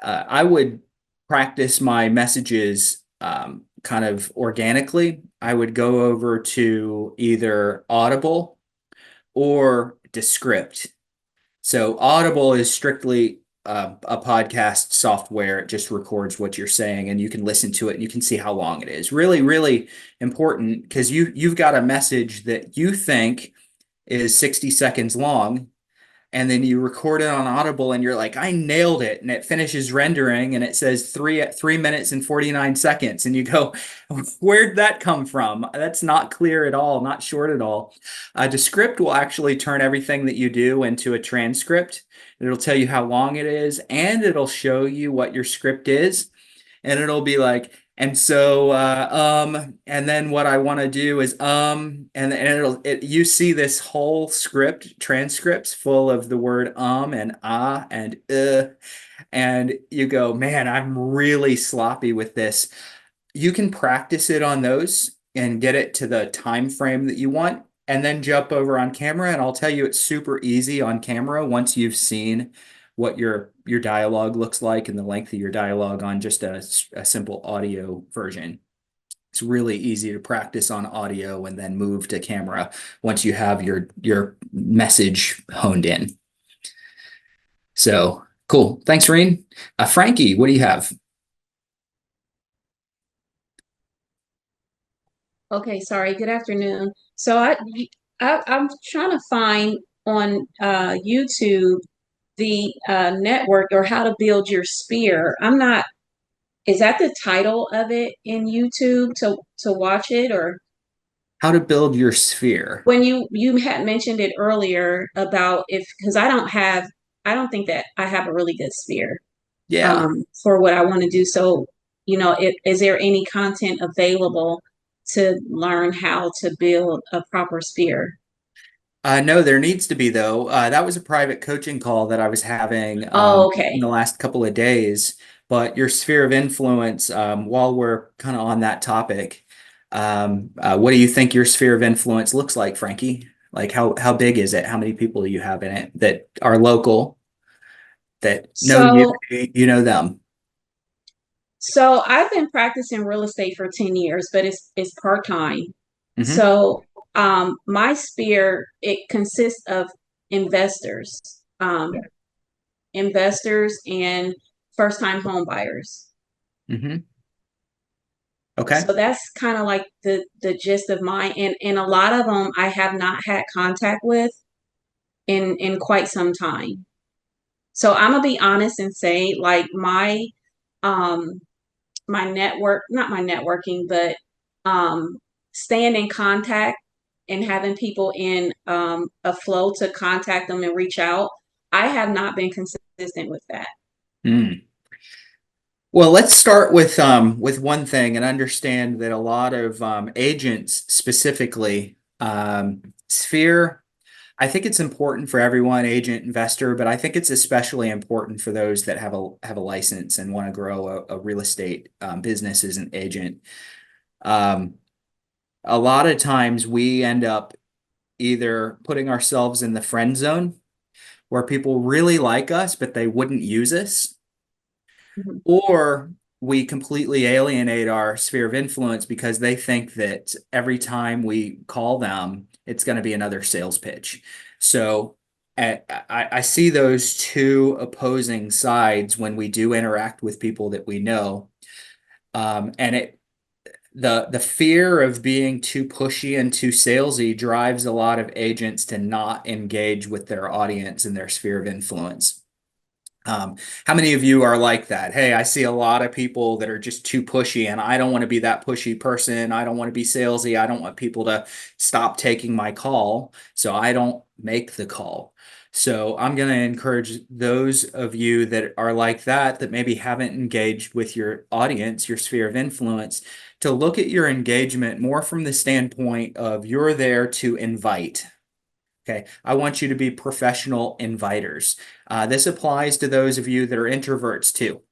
I would practice my messages kind of organically. I would go over to either Audible or Descript. So Audible is strictly a podcast software. It just records what you're saying, and you can listen to it and you can see how long it is. Really, really important, because you've got a message that you think is 60 seconds long, and then you record it on Audible and you're like, I nailed it. And it finishes rendering and it says 3 minutes and 49 seconds. And you go, where'd that come from? That's not clear at all, not short at all. Descript will actually turn everything that you do into a transcript. It'll tell you how long it is, and it'll show you what your script is. And it'll be like, and so, and then what I want to do is, and you see this whole script, transcripts full of the word and and you go, man, I'm really sloppy with this. You can practice it on those and get it to the time frame that you want, and then jump over on camera. And I'll tell you, it's super easy on camera once you've seen what your dialogue looks like and the length of your dialogue on just a simple audio version. It's really easy to practice on audio and then move to camera once you have your message honed in. So cool. Thanks, Reine. Frankie, what do you have?
Okay, sorry. Good afternoon. So I'm trying to find on YouTube the network, or how to build your sphere. Is that the title of it in YouTube to watch it, or
how to build your sphere?
When you had mentioned it earlier about because I don't think that I have a really good sphere.
Yeah.
For what I want to do. So, is there any content available to learn how to build a proper sphere?
No, there needs to be, though. That was a private coaching call that I was having in the last couple of days. But your sphere of influence, while we're kind of on that topic, what do you think your sphere of influence looks like, Frankie? Like how big is it? How many people do you have in it that are local, that know you know them?
So I've been practicing real estate for 10 years, but it's part-time. Mm-hmm. So my sphere, it consists of investors, investors and first-time home buyers.
Mm-hmm. Okay.
So that's kind of like the gist of mine. And a lot of them I have not had contact with in quite some time. So I'm gonna be honest and say, like, um my network, not my networking, but staying in contact and having people in a flow to contact them and reach out, I have not been consistent with that.
Mm. Well, let's start with one thing and understand that a lot of agents specifically sphere. I think it's important for everyone, agent, investor, but I think it's especially important for those that have a license and want to grow a real estate business as an agent. A lot of times we end up either putting ourselves in the friend zone where people really like us, but they wouldn't use us,
Mhm.
or we completely alienate our sphere of influence because they think that every time we call them, it's going to be another sales pitch. So I see those two opposing sides when we do interact with people that we know. And the fear of being too pushy and too salesy drives a lot of agents to not engage with their audience and their sphere of influence. How many of you are like that? Hey, I see a lot of people that are just too pushy, and I don't want to be that pushy person. I don't want to be salesy. I don't want people to stop taking my call, so I don't make the call. So I'm going to encourage those of you that are like that maybe haven't engaged with your audience, your sphere of influence, to look at your engagement more from the standpoint of you're there to invite. Okay, I want you to be professional inviters. This applies to those of you that are introverts too.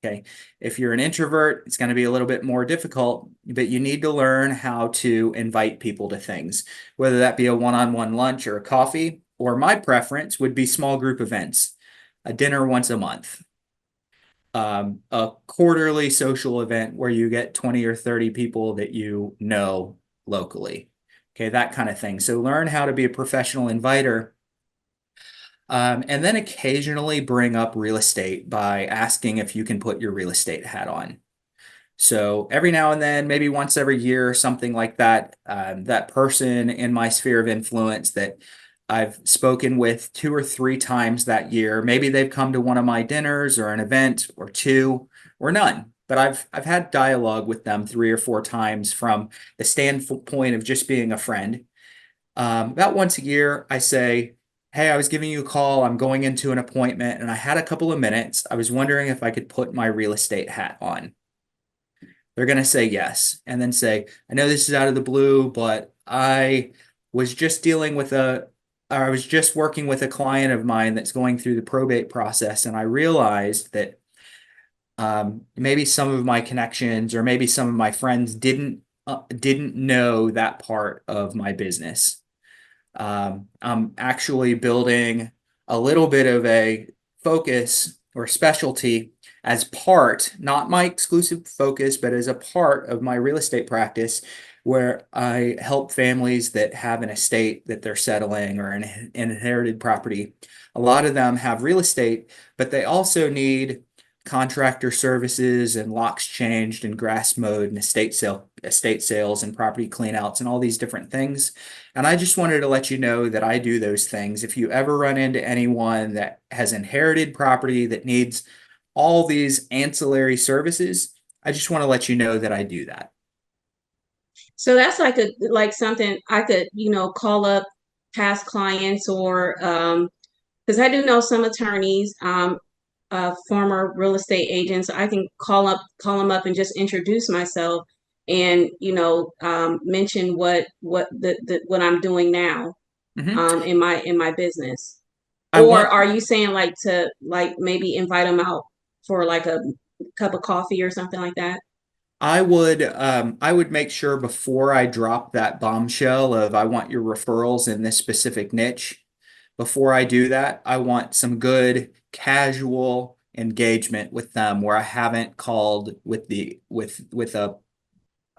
Okay, if you're an introvert, it's going to be a little bit more difficult, but you need to learn how to invite people to things, whether that be a one-on-one lunch or a coffee, or my preference would be small group events, a dinner once a month, a quarterly social event where you get 20 or 30 people that you know locally. Okay, that kind of thing. So learn how to be a professional inviter. And then occasionally bring up real estate by asking if you can put your real estate hat on. So every now and then, maybe once every year, something like that, that person in my sphere of influence that I've spoken with 2 or 3 times that year, maybe they've come to one of my dinners or an event or two or none. But I've had dialogue with them 3 or 4 times from the standpoint of just being a friend. About once a year, I say, hey, I was giving you a call. I'm going into an appointment and I had a couple of minutes. I was wondering if I could put my real estate hat on. They're going to say yes. And then say, I know this is out of the blue, but I was just I was just working with a client of mine that's going through the probate process. And I realized that maybe some of my connections or maybe some of my friends didn't know that part of my business. I'm actually building a little bit of a focus or specialty as part, not my exclusive focus, but as a part of my real estate practice, where I help families that have an estate that they're settling or an inherited property. A lot of them have real estate, but they also need contractor services and locks changed and grass mowed and estate sales and property cleanouts and all these different things. And I just wanted to let you know that I do those things. If you ever run into anyone that has inherited property that needs all these ancillary services, I just want to let you know that I do that.
So that's like something I could, call up past clients or because I do know some attorneys, former real estate agents. I can call them up and just introduce myself and mention what what I'm doing now in my business. Or are you saying like to like maybe invite them out for like a cup of coffee or something like that?
I would make sure before I drop that bombshell of I want your referrals in this specific niche. Before I do that, I want some good casual engagement with them where I haven't called with a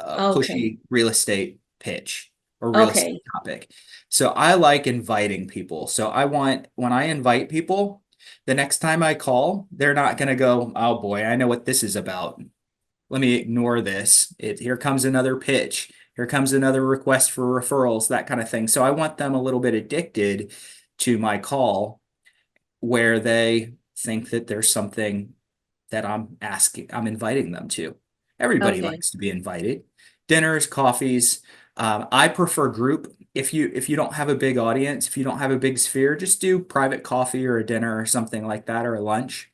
Okay.
pushy real estate pitch or real estate topic. So I like inviting people. So when I invite people, the next time I call, they're not going to go, oh boy, I know what this is about. let me ignore this. Here comes another pitch. Here comes another request for referrals, that kind of thing. So I want them a little bit addicted to my call where they think that there's something that I'm inviting them to. Everybody
Okay.
likes to be invited. Dinners, coffees. I prefer group. If you don't have a big audience, if you don't have a big sphere, just do private coffee or a dinner or something like that, or a lunch.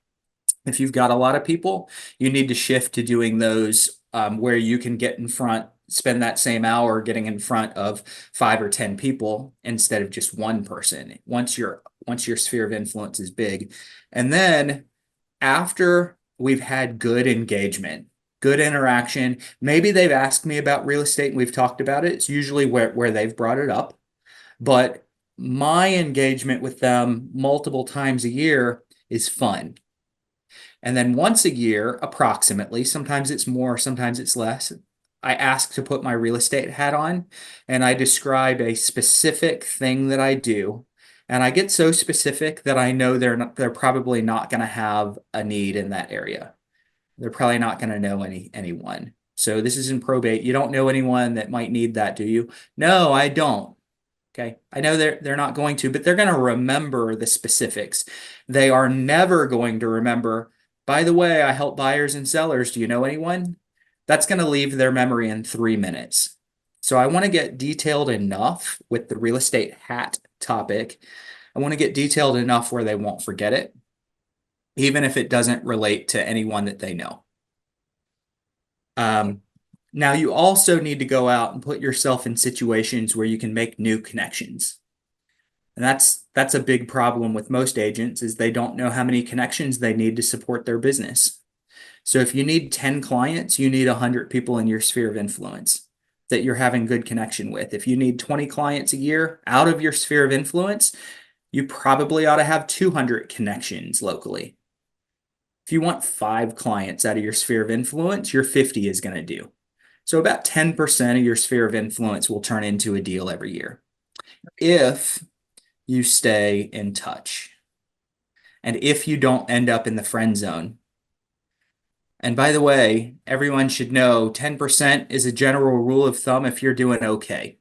If you've got a lot of people, you need to shift to doing those where you can get in front, spend that same hour getting in front of 5 or 10 people instead of just one person. Once your sphere of influence is big, and then after we've had good engagement, good interaction, maybe they've asked me about real estate and we've talked about it. It's usually where they've brought it up, but my engagement with them multiple times a year is fun. And then once a year, approximately, sometimes it's more, sometimes it's less, I ask to put my real estate hat on and I describe a specific thing that I do. And I get so specific that I know they're probably not going to have a need in that area. They're probably not going to know anyone. So this is in probate. You don't know anyone that might need that, do you? No, I don't. Okay. I know they're not going to, but they're going to remember the specifics. They are never going to remember, by the way, I help buyers and sellers. Do you know anyone? That's going to leave their memory in 3 minutes. So I want to get detailed enough with the real estate hat topic. I want to get detailed enough where they won't forget it, even if it doesn't relate to anyone that they know. Now you also need to go out and put yourself in situations where you can make new connections. And that's a big problem with most agents, is they don't know how many connections they need to support their business. So if you need 10 clients, you need 100 people in your sphere of influence that you're having good connection with. If you need 20 clients a year out of your sphere of influence, you probably ought to have 200 connections locally. If you want 5 clients out of your sphere of influence, your 50 is going to do. So about 10% of your sphere of influence will turn into a deal every year if you stay in touch and if you don't end up in the friend zone. And by the way, everyone should know 10% is a general rule of thumb if you're doing okay.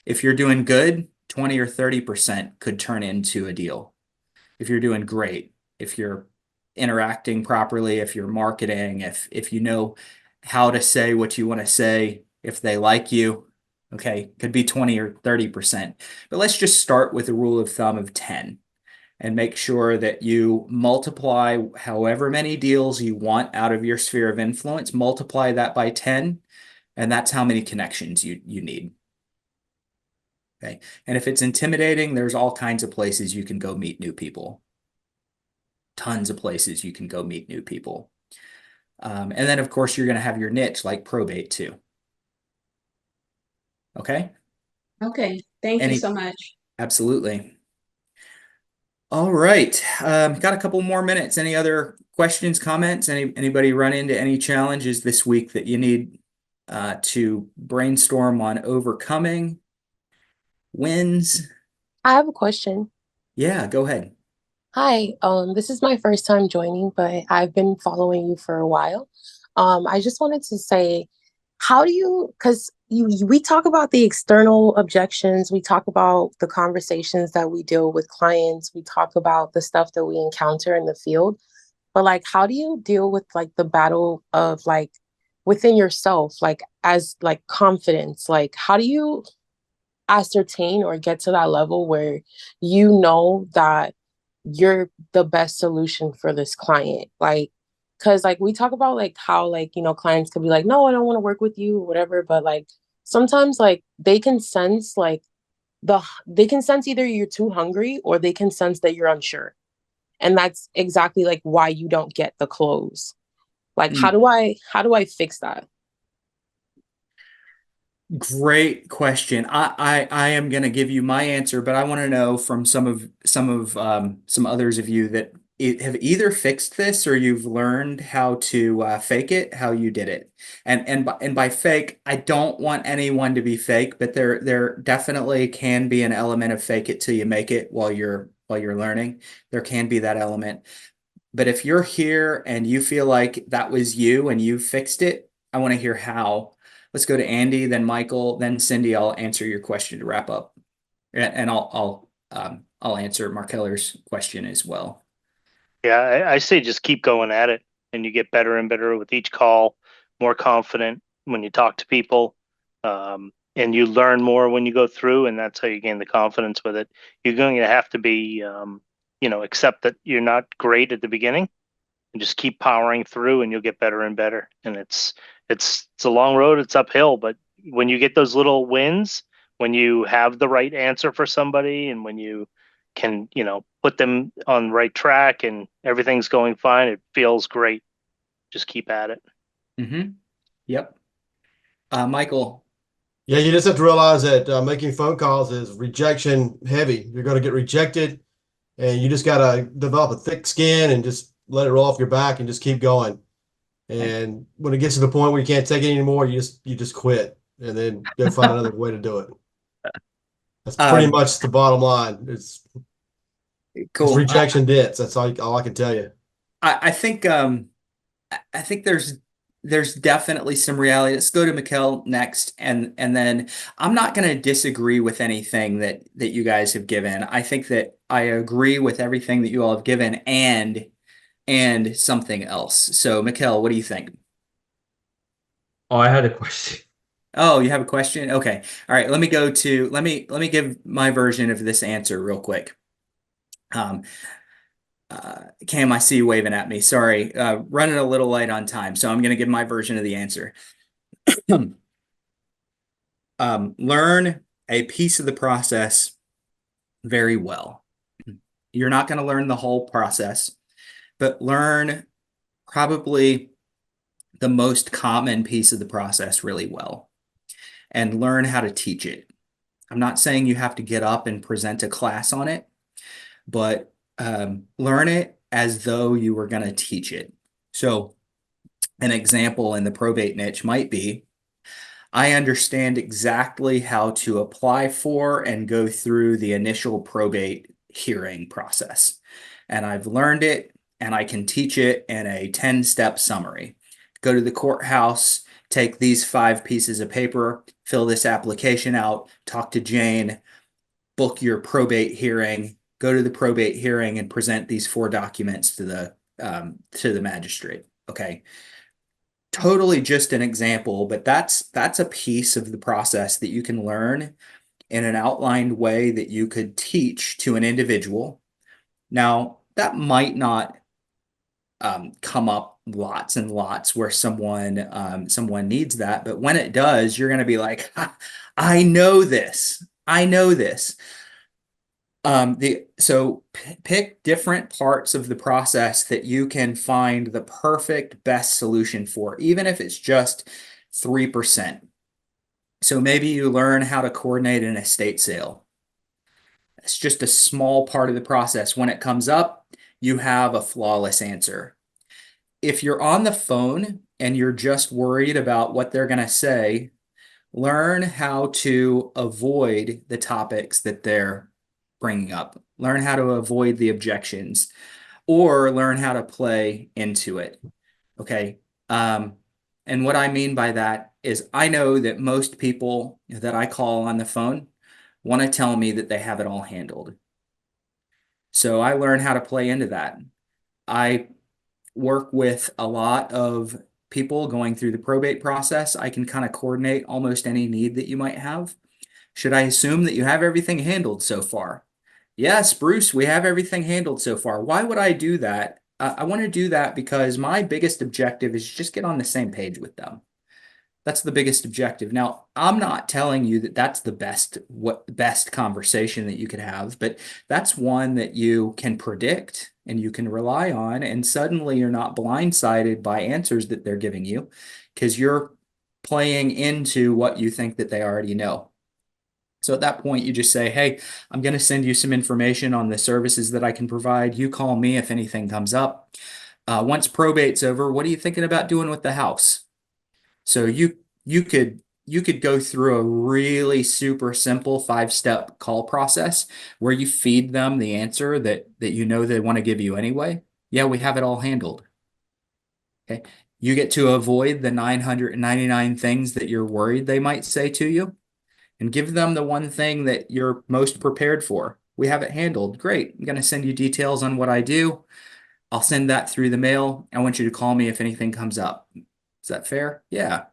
If you're doing good, 20 or 30% could turn into a deal. If you're doing great, if you're interacting properly, if you're marketing, if you know how to say what you want to say, if they like you, okay, could be 20 or 30%. But let's just start with a rule of thumb of 10 and make sure that you multiply however many deals you want out of your sphere of influence, multiply that by 10, and that's how many connections you need. Okay. And if it's intimidating, there's all kinds of places you can go meet new people. Tons of places you can go meet new people. And then, of course, you're going to have your niche like probate too. Okay?
Okay. Thank you so much.
Absolutely. All right. Got a couple more minutes. Any other questions, comments? Anybody run into any challenges this week that you need to brainstorm on overcoming? Wins?
I have a question.
Yeah, go ahead.
Hi, this is my first time joining, but I've been following you for a while. I just wanted to say, how do you, because we talk about the external objections, we talk about the conversations that we deal with clients, we talk about the stuff that we encounter in the field, but like, how do you deal with like the battle of like within yourself, like as like confidence, like how do you ascertain or get to that level where you know that you're the best solution for this client? Like, because like we talk about like how like, you know, clients could be like, no, I don't want to work with you or whatever, but like sometimes like they can sense like they can sense either you're too hungry or they can sense that you're unsure, and that's exactly like why you don't get the close. Like how do I fix that?
Great question. I am going to give you my answer, but I want to know from some others of you that have either fixed this or you've learned how to fake it, how you did it. And by fake, I don't want anyone to be fake, but there definitely can be an element of fake it till you make it while you're learning. There can be that element. But if you're here and you feel like that was you and you fixed it, I want to hear how. Let's go to Andy, then Michael, then Cindy. I'll answer your question to wrap up, and I'll answer Markeller's question as well.
Yeah, I say just keep going at it, and you get better and better with each call, more confident when you talk to people, and you learn more when you go through, and that's how you gain the confidence with it. You're going to have to be, accept that you're not great at the beginning, and just keep powering through, and you'll get better and better. And it's a long road, it's uphill, but when you get those little wins, when you have the right answer for somebody, and when you can, put them on the right track and everything's going fine, it feels great. Just keep at it.
Mm-hmm. Yep. Michael.
Yeah, you just have to realize that making phone calls is rejection heavy. You're going to get rejected, and you just got to develop a thick skin and just let it roll off your back and just keep going. And when it gets to the point where you can't take it anymore, you just quit and then go find another way to do it. That's pretty much the bottom line. It's
cool.
It's rejection dense. That's all I can tell you.
I think there's definitely some reality. Let's go to Michele next, and then I'm not going to disagree with anything that you guys have given. I think that I agree with everything that you all have given, and something else. So, Michele, what do you think?
Oh, I had a question.
Oh, you have a question? Okay. All right. Let me give my version of this answer real quick. Cam, I see you waving at me. Sorry. Running a little late on time, so I'm going to give my version of the answer. Learn a piece of the process very well. You're not going to learn the whole process, but learn probably the most common piece of the process really well, and learn how to teach it. I'm not saying you have to get up and present a class on it, but learn it as though you were going to teach it. So an example in the probate niche might be, I understand exactly how to apply for and go through the initial probate hearing process. And I've learned it, and I can teach it in a 10-step summary. Go to the courthouse, take these 5 pieces of paper, fill this application out, talk to Jane, book your probate hearing, go to the probate hearing, and present these 4 documents to the magistrate. Okay. Totally just an example, but that's a piece of the process that you can learn in an outlined way that you could teach to an individual. Now, that might not come up lots and lots where someone needs that, but when it does, you're going to be like, I know this. So pick different parts of the process that you can find the perfect best solution for, even if it's just 3%. So maybe you learn how to coordinate an estate sale. It's just a small part of the process. When it comes up, you have a flawless answer. If you're on the phone and you're just worried about what they're going to say, learn how to avoid the topics that they're bringing up. Learn how to avoid the objections, or learn how to play into it. Okay. And what I mean by that is, I know that most people that I call on the phone want to tell me that they have it all handled. So I learn how to play into that. I work with a lot of people going through the probate process. I can kind of coordinate almost any need that you might have. Should I assume that you have everything handled so far? Yes, Bruce, we have everything handled so far. Why would I do that? I want to do that because my biggest objective is just get on the same page with them. That's the biggest objective. Now, I'm not telling you that that's the best conversation that you could have, but that's one that you can predict and you can rely on, and suddenly you're not blindsided by answers that they're giving you because you're playing into what you think that they already know. So at that point, you just say, hey, I'm going to send you some information on the services that I can provide. You call me if anything comes up. Once probate's over, what are you thinking about doing with the house? So you could go through a really super simple 5-step call process where you feed them the answer that you know they want to give you anyway. Yeah, we have it all handled. Okay. You get to avoid the 999 things that you're worried they might say to you and give them the one thing that you're most prepared for. We have it handled. Great. I'm going to send you details on what I do. I'll send that through the mail. I want you to call me if anything comes up. Is that fair? Yeah.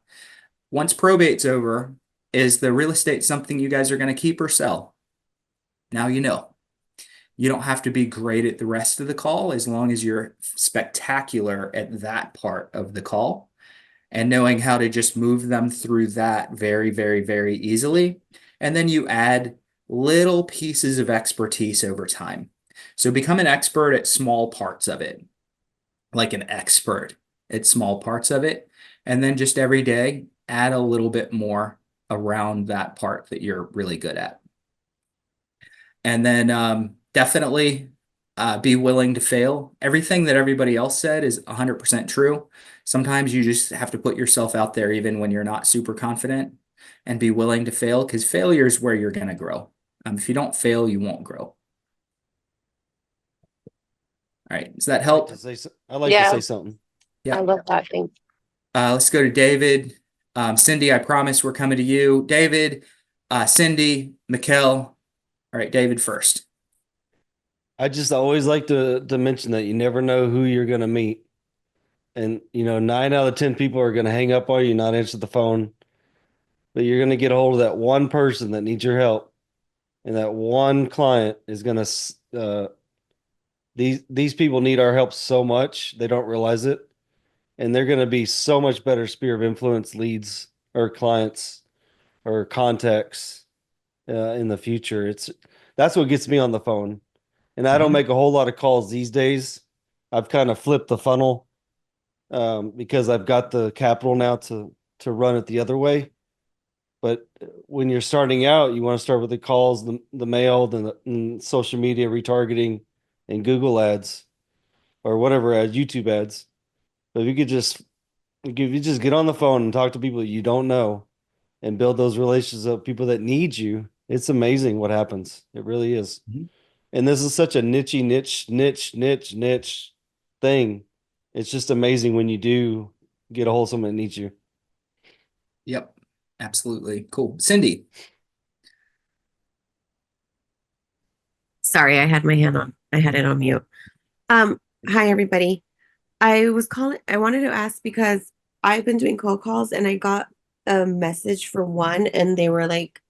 Once probate's over, is the real estate something you guys are going to keep or sell? Now you know. You don't have to be great at the rest of the call as long as you're spectacular at that part of the call and knowing how to just move them through that very, very, very easily. And then you add little pieces of expertise over time. So become an expert at small parts of it, like an expert at small parts of it. And then just every day, add a little bit more around that part that you're really good at. And then definitely be willing to fail. Everything that everybody else said is 100% true. Sometimes you just have to put yourself out there even when you're not super confident and be willing to fail, because failure is where you're going to grow. If you don't fail, you won't grow. All right. Does that help?
I like
Yeah.
to say something.
Yeah.
I love that thing.
Let's go to David. Cindy, I promise we're coming to you. David, Cindy, Michele. All right, David first.
I just always like to mention that you never know who you're going to meet. And, 9 out of 10 people are going to hang up on you, not answer the phone. But you're going to get a hold of that one person that needs your help. And that one client is going to, these people need our help so much, they don't realize it. And they're going to be so much better sphere of influence leads or clients or contacts in the future. That's what gets me on the phone. And I don't make a whole lot of calls these days. I've kind of flipped the funnel because I've got the capital now to run it the other way. But when you're starting out, you want to start with the calls, the mail, the social media retargeting, and Google ads, or whatever ads, YouTube ads. But if you just get on the phone and talk to people that you don't know, and build those relationships of people that need you, it's amazing what happens. It really is.
Mm-hmm.
And this is such a niche thing. It's just amazing when you do get a hold of someone that needs you.
Yep, absolutely. Cool. Cindy.
Sorry, I had my hand on. I had it on mute. Hi everybody. I wanted to ask because I've been doing cold calls and I got a message for one and they were like,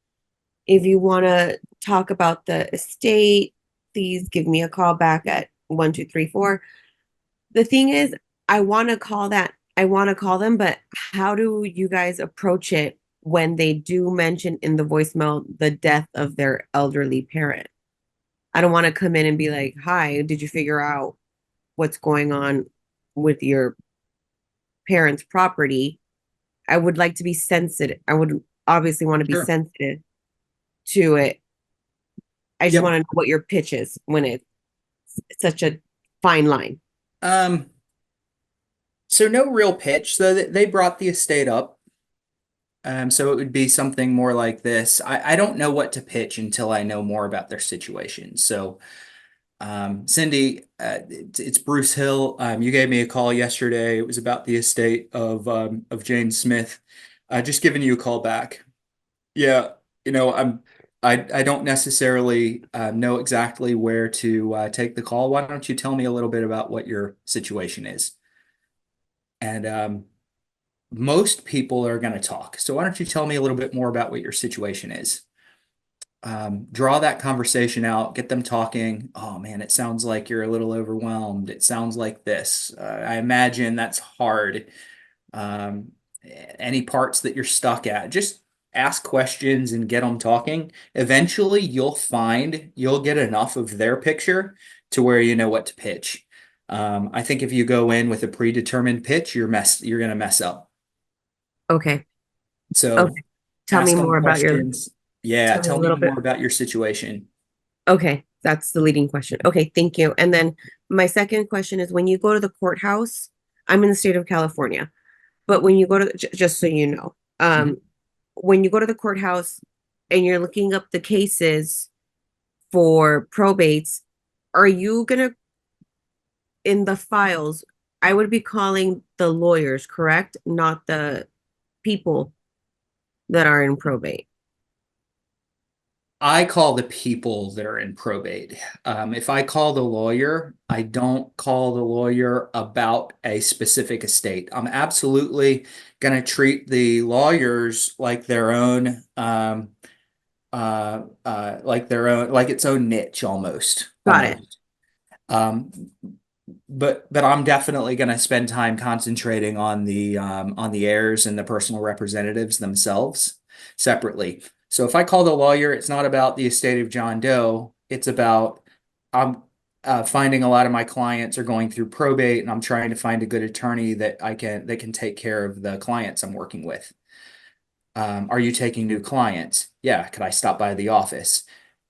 if you want to talk about the estate, please give me a call back at 1234. The thing is, I want to call them, but how do you guys approach it when they do mention in the voicemail the death of their elderly parent? I don't want to come in and be like, hi, did you figure out what's going on with your parents' property? I would like to be sensitive. I would obviously want to be sensitive to it. I just want to know what your pitch is when it's such a fine line.
So no real pitch. So they brought the estate up. So it would be something more like this. I don't know what to pitch until I know more about their situation. So Cindy, it's Bruce Hill. You gave me a call yesterday. It was about the estate of Jane Smith. Just giving you a call back. Yeah, I don't necessarily know exactly where to take the call. Why don't you tell me a little bit about what your situation is? And most people are going to talk. So why don't you tell me a little bit more about what your situation is? Draw that conversation out, get them talking. Oh man, it sounds like you're a little overwhelmed. It sounds like this. I imagine that's hard. Any parts that you're stuck at, just ask questions and get them talking. Eventually, you'll get enough of their picture to where you know what to pitch. I think if you go in with a predetermined pitch, you're going to mess up.
Okay.
So
tell me more about your.
Yeah, tell me more about your situation.
Okay, that's the leading question. Okay, thank you. And then my second question is, when you go to the courthouse, I'm in the state of California, but when you go to, just so you know, when you go to the courthouse and you're looking up the cases for probates, are you gonna in the files, I would be calling the lawyers, correct? Not the people that are in probate.
I call the people that are in probate. If I call the lawyer, I don't call the lawyer about a specific estate. I'm absolutely going to treat the lawyers like their own, like its own niche almost.
Got it.
But I'm definitely going to spend time concentrating on the heirs and the personal representatives themselves separately. So if I call the lawyer, it's not about the estate of John Doe. It's about finding a lot of my clients are going through probate, and I'm trying to find a good attorney that can take care of the clients I'm working with. Are you taking new clients? Yeah. Could I stop by the office?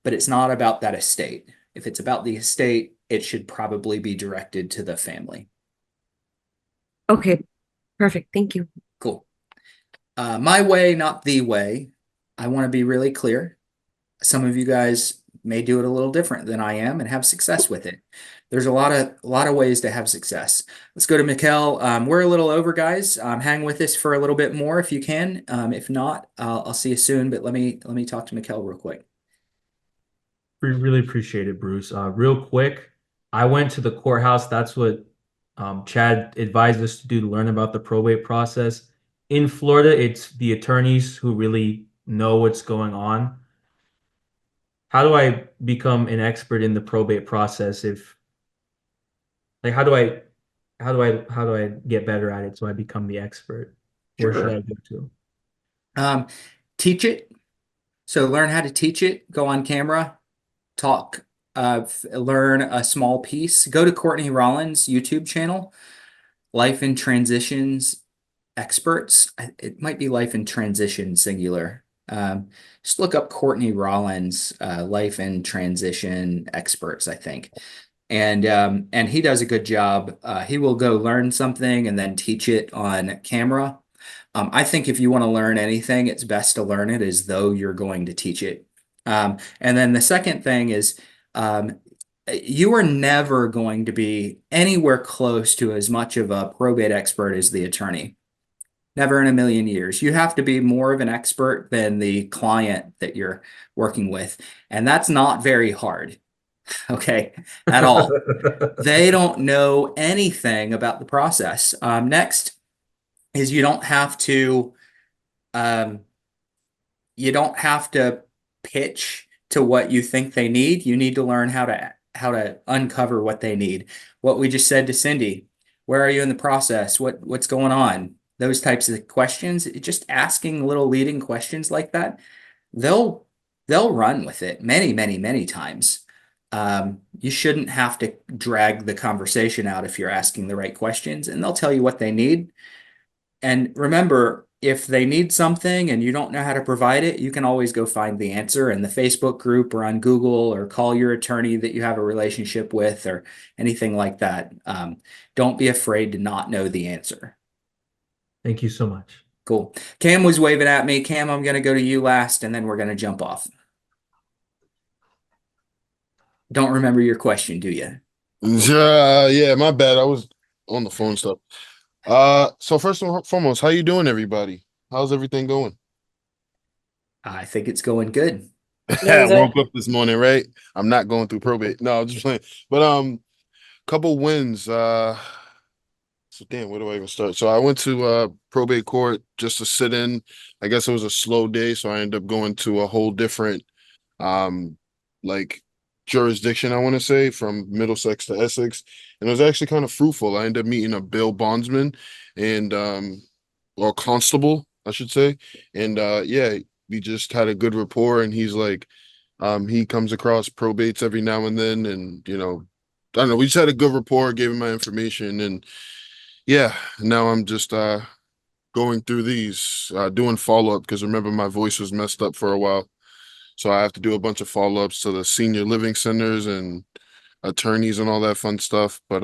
But it's not about that estate. If it's about the estate, it should probably be directed to the family.
Okay, perfect. Thank you.
Cool. My way, not the way. I want to be really clear. Some of you guys may do it a little different than I am and have success with it. There's a lot of ways to have success. Let's go to Michele. We're a little over, guys. Hang with us for a little bit more if you can. If not, I'll see you soon. But let me talk to Michele real quick.
Really appreciate it, Bruce. Real quick, I went to the courthouse. That's what Chad advised us to do to learn about the probate process. In Florida, it's the attorneys who really know what's going on. How do I become an expert in the probate process? How do I get better at it so I become the expert? Where should I go to?
Teach it. So learn how to teach it. Go on camera. Talk. Learn a small piece. Go to Courtney Rollins' YouTube channel. Life in Transitions Experts. It might be Life in Transition singular. Just look up Courtney Rollins, Life in Transition Experts, I think. And he does a good job. He will go learn something and then teach it on camera. I think if you want to learn anything, it's best to learn it as though you're going to teach it. And then the second thing is, you are never going to be anywhere close to as much of a probate expert as the attorney. Never in a million years. You have to be more of an expert than the client that you're working with. And that's not very hard. Okay, at all. They don't know anything about the process. Next is you don't have to pitch to what you think they need. You need to learn how to uncover what they need. What we just said to Cindy, where are you in the process? What's going on? Those types of questions, just asking little leading questions like that, they'll run with it many times. You shouldn't have to drag the conversation out if you're asking the right questions, and they'll tell you what they need. And remember, if they need something and you don't know how to provide it, you can always go find the answer in the Facebook group or on Google, or call your attorney that you have a relationship with or anything like that. Don't be afraid to not know the answer.
Thank you so much.
Cool. Cam was waving at me. Cam, I'm going to go to you last, and then we're going to jump off. Don't remember your question, do you?
Yeah, my bad. I was on the phone stuff. So first and foremost, how you doing, everybody? How's everything going?
I think it's going good.
I woke up this morning, right? I'm not going through probate. No, I'm just playing. But couple wins. So damn, where do I even start? So I went to probate court just to sit in. I guess it was a slow day, so I ended up going to a whole different like jurisdiction, I want to say, from Middlesex to Essex. And it was actually kind of fruitful. I ended up meeting a bail bondsman and or constable, I should say. And yeah, we just had a good rapport, and he's like, he comes across probates every now and then, and I don't know, we just had a good rapport, gave him my information, and yeah, now I'm just going through these, doing follow-up, because remember, my voice was messed up for a while. So I have to do a bunch of follow-ups to the senior living centers and attorneys and all that fun stuff. But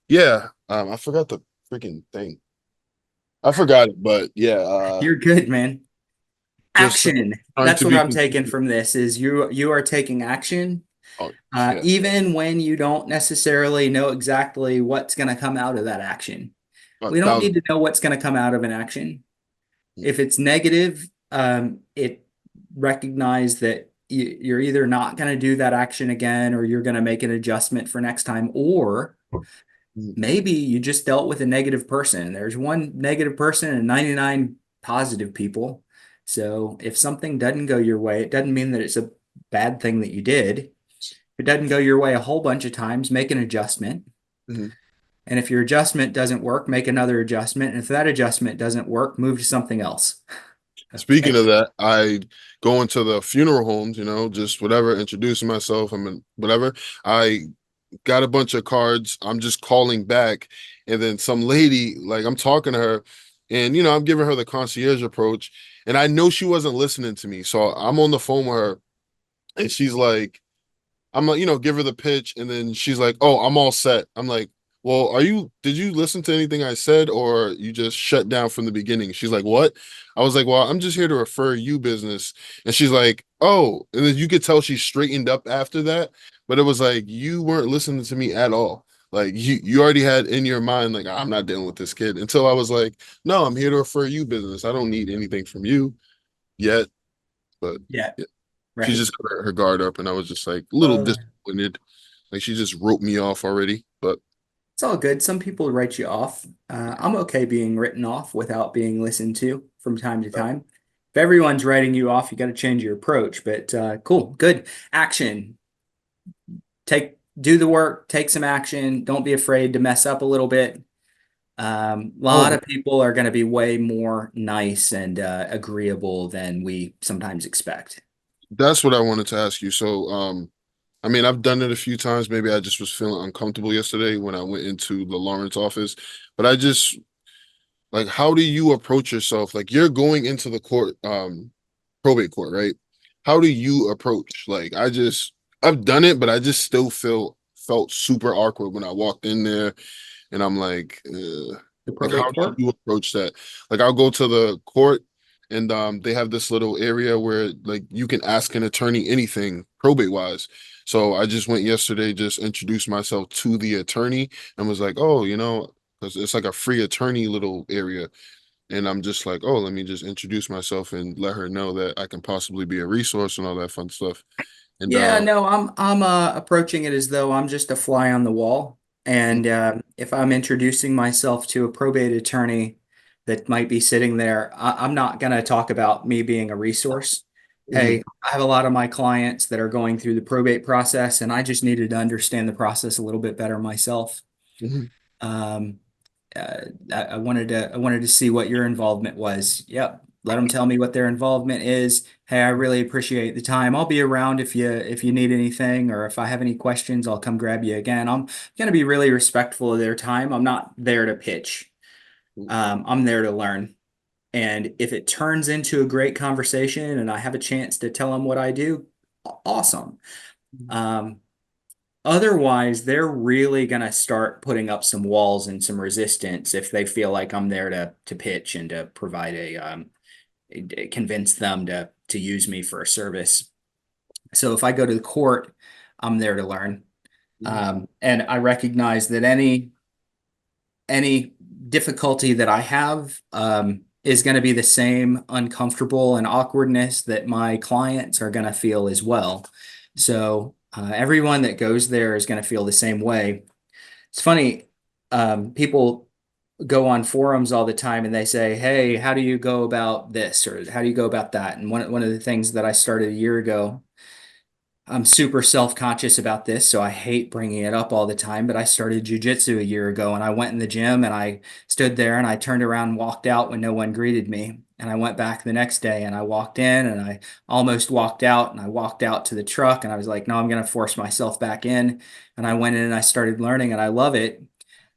yeah, I forgot the freaking thing. I forgot it, but yeah.
You're good, man.
Just
Action. That's what I'm taking from this is you are taking action.
Oh, yeah.
even when you don't necessarily know exactly what's going to come out of that action. We don't need to know what's going to come out of an action. If it's negative, it recognize that you're either not going to do that action again, or you're going to make an adjustment for next time, or maybe you just dealt with a negative person. There's one negative person and 99 positive people. So if something doesn't go your way, it doesn't mean that it's a bad thing that you did. If it doesn't go your way a whole bunch of times, make an adjustment. And if your adjustment doesn't work, make another adjustment. And if that adjustment doesn't work, move to something else.
Speaking of that, I go into the funeral homes, just whatever, introducing myself. Whatever. I got a bunch of cards. I'm just calling back. And then some lady, like I'm talking to her and, I'm giving her the concierge approach. And I know she wasn't listening to me. So I'm on the phone with her and she's like, I'm like, give her the pitch. And then she's like, oh, I'm all set. I'm like, well, did you listen to anything I said, or you just shut down from the beginning? She's like, what? I was like, well, I'm just here to refer you business. And she's like, oh, and then you could tell she straightened up after that. But it was like, you weren't listening to me at all. Like you already had in your mind, like, I'm not dealing with this kid, until I was like, no, I'm here to refer you business. I don't need anything from you yet. But
yeah.
She just got her guard up, and I was just like a little disappointed. Like she just wrote me off already, but
it's all good. Some people write you off. I'm okay being written off without being listened to from time to time. If everyone's writing you off, you got to change your approach. But cool, good. Action. Do the work. Take some action. Don't be afraid to mess up a little bit. A lot of people are going to be way more nice and agreeable than we sometimes expect.
That's what I wanted to ask you. So, I've done it a few times. Maybe I just was feeling uncomfortable yesterday when I went into the Lawrence office. But I just, like, how do you approach yourself? Like, you're going into the court, probate court, right? How do you approach? Like, I've done it, but I just still felt super awkward when I walked in there. And I'm like, how do you approach that? Like, I'll go to the court. And they have this little area where like you can ask an attorney anything probate wise. So I just went yesterday, just introduced myself to the attorney and was like, oh, because it's like a free attorney little area. And I'm just like, oh, let me just introduce myself and let her know that I can possibly be a resource and all that fun stuff. And
no, I'm approaching it as though I'm just a fly on the wall. And if I'm introducing myself to a probate attorney that might be sitting there, I'm not going to talk about me being a resource. Hey, I have a lot of my clients that are going through the probate process, and I just needed to understand the process a little bit better myself. I wanted to see what your involvement was. Yep. Let them tell me what their involvement is. Hey, I really appreciate the time. I'll be around if you need anything, or if I have any questions, I'll come grab you again. I'm going to be really respectful of their time. I'm not there to pitch. I'm there to learn. And if it turns into a great conversation and I have a chance to tell them what I do, awesome. Otherwise, they're really going to start putting up some walls and some resistance if they feel like I'm there to pitch and to provide convince them to use me for a service. So if I go to the court, I'm there to learn. And I recognize that any difficulty that I have is going to be the same uncomfortable and awkwardness that my clients are going to feel as well. So everyone that goes there is going to feel the same way. It's funny, people go on forums all the time and they say, hey, how do you go about this? Or how do you go about that? And one of the things that I started a year ago, I'm super self-conscious about this, so I hate bringing it up all the time, but I started jujitsu a year ago, and I went in the gym and I stood there and I turned around and walked out when no one greeted me. And I went back the next day and I walked in and I almost walked out, and I walked out to the truck and I was like, no, I'm going to force myself back in. And I went in and I started learning, and I love it.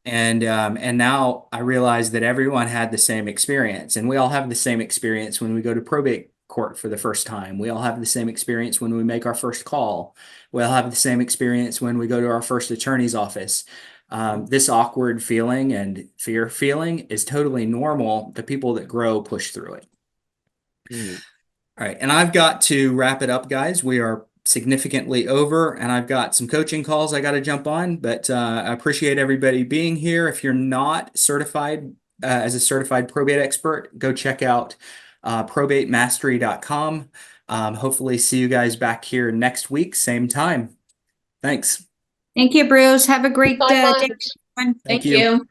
And now I realize that everyone had the same experience, and we all have the same experience when we go to probate court for the first time. We all have the same experience when we make our first call. We all have the same experience when we go to our first attorney's office. This awkward feeling and fear feeling is totally normal. The people that grow push through it. All right. And I've got to wrap it up, guys. We are significantly over, and I've got some coaching calls I got to jump on, but I appreciate everybody being here. If you're not certified as a certified probate expert, go check out probatemastery.com. Hopefully see you guys back here next week, same time. Thanks.
Thank you, Bruce. Have a great
So
day.
much.
everyone.
Thank you.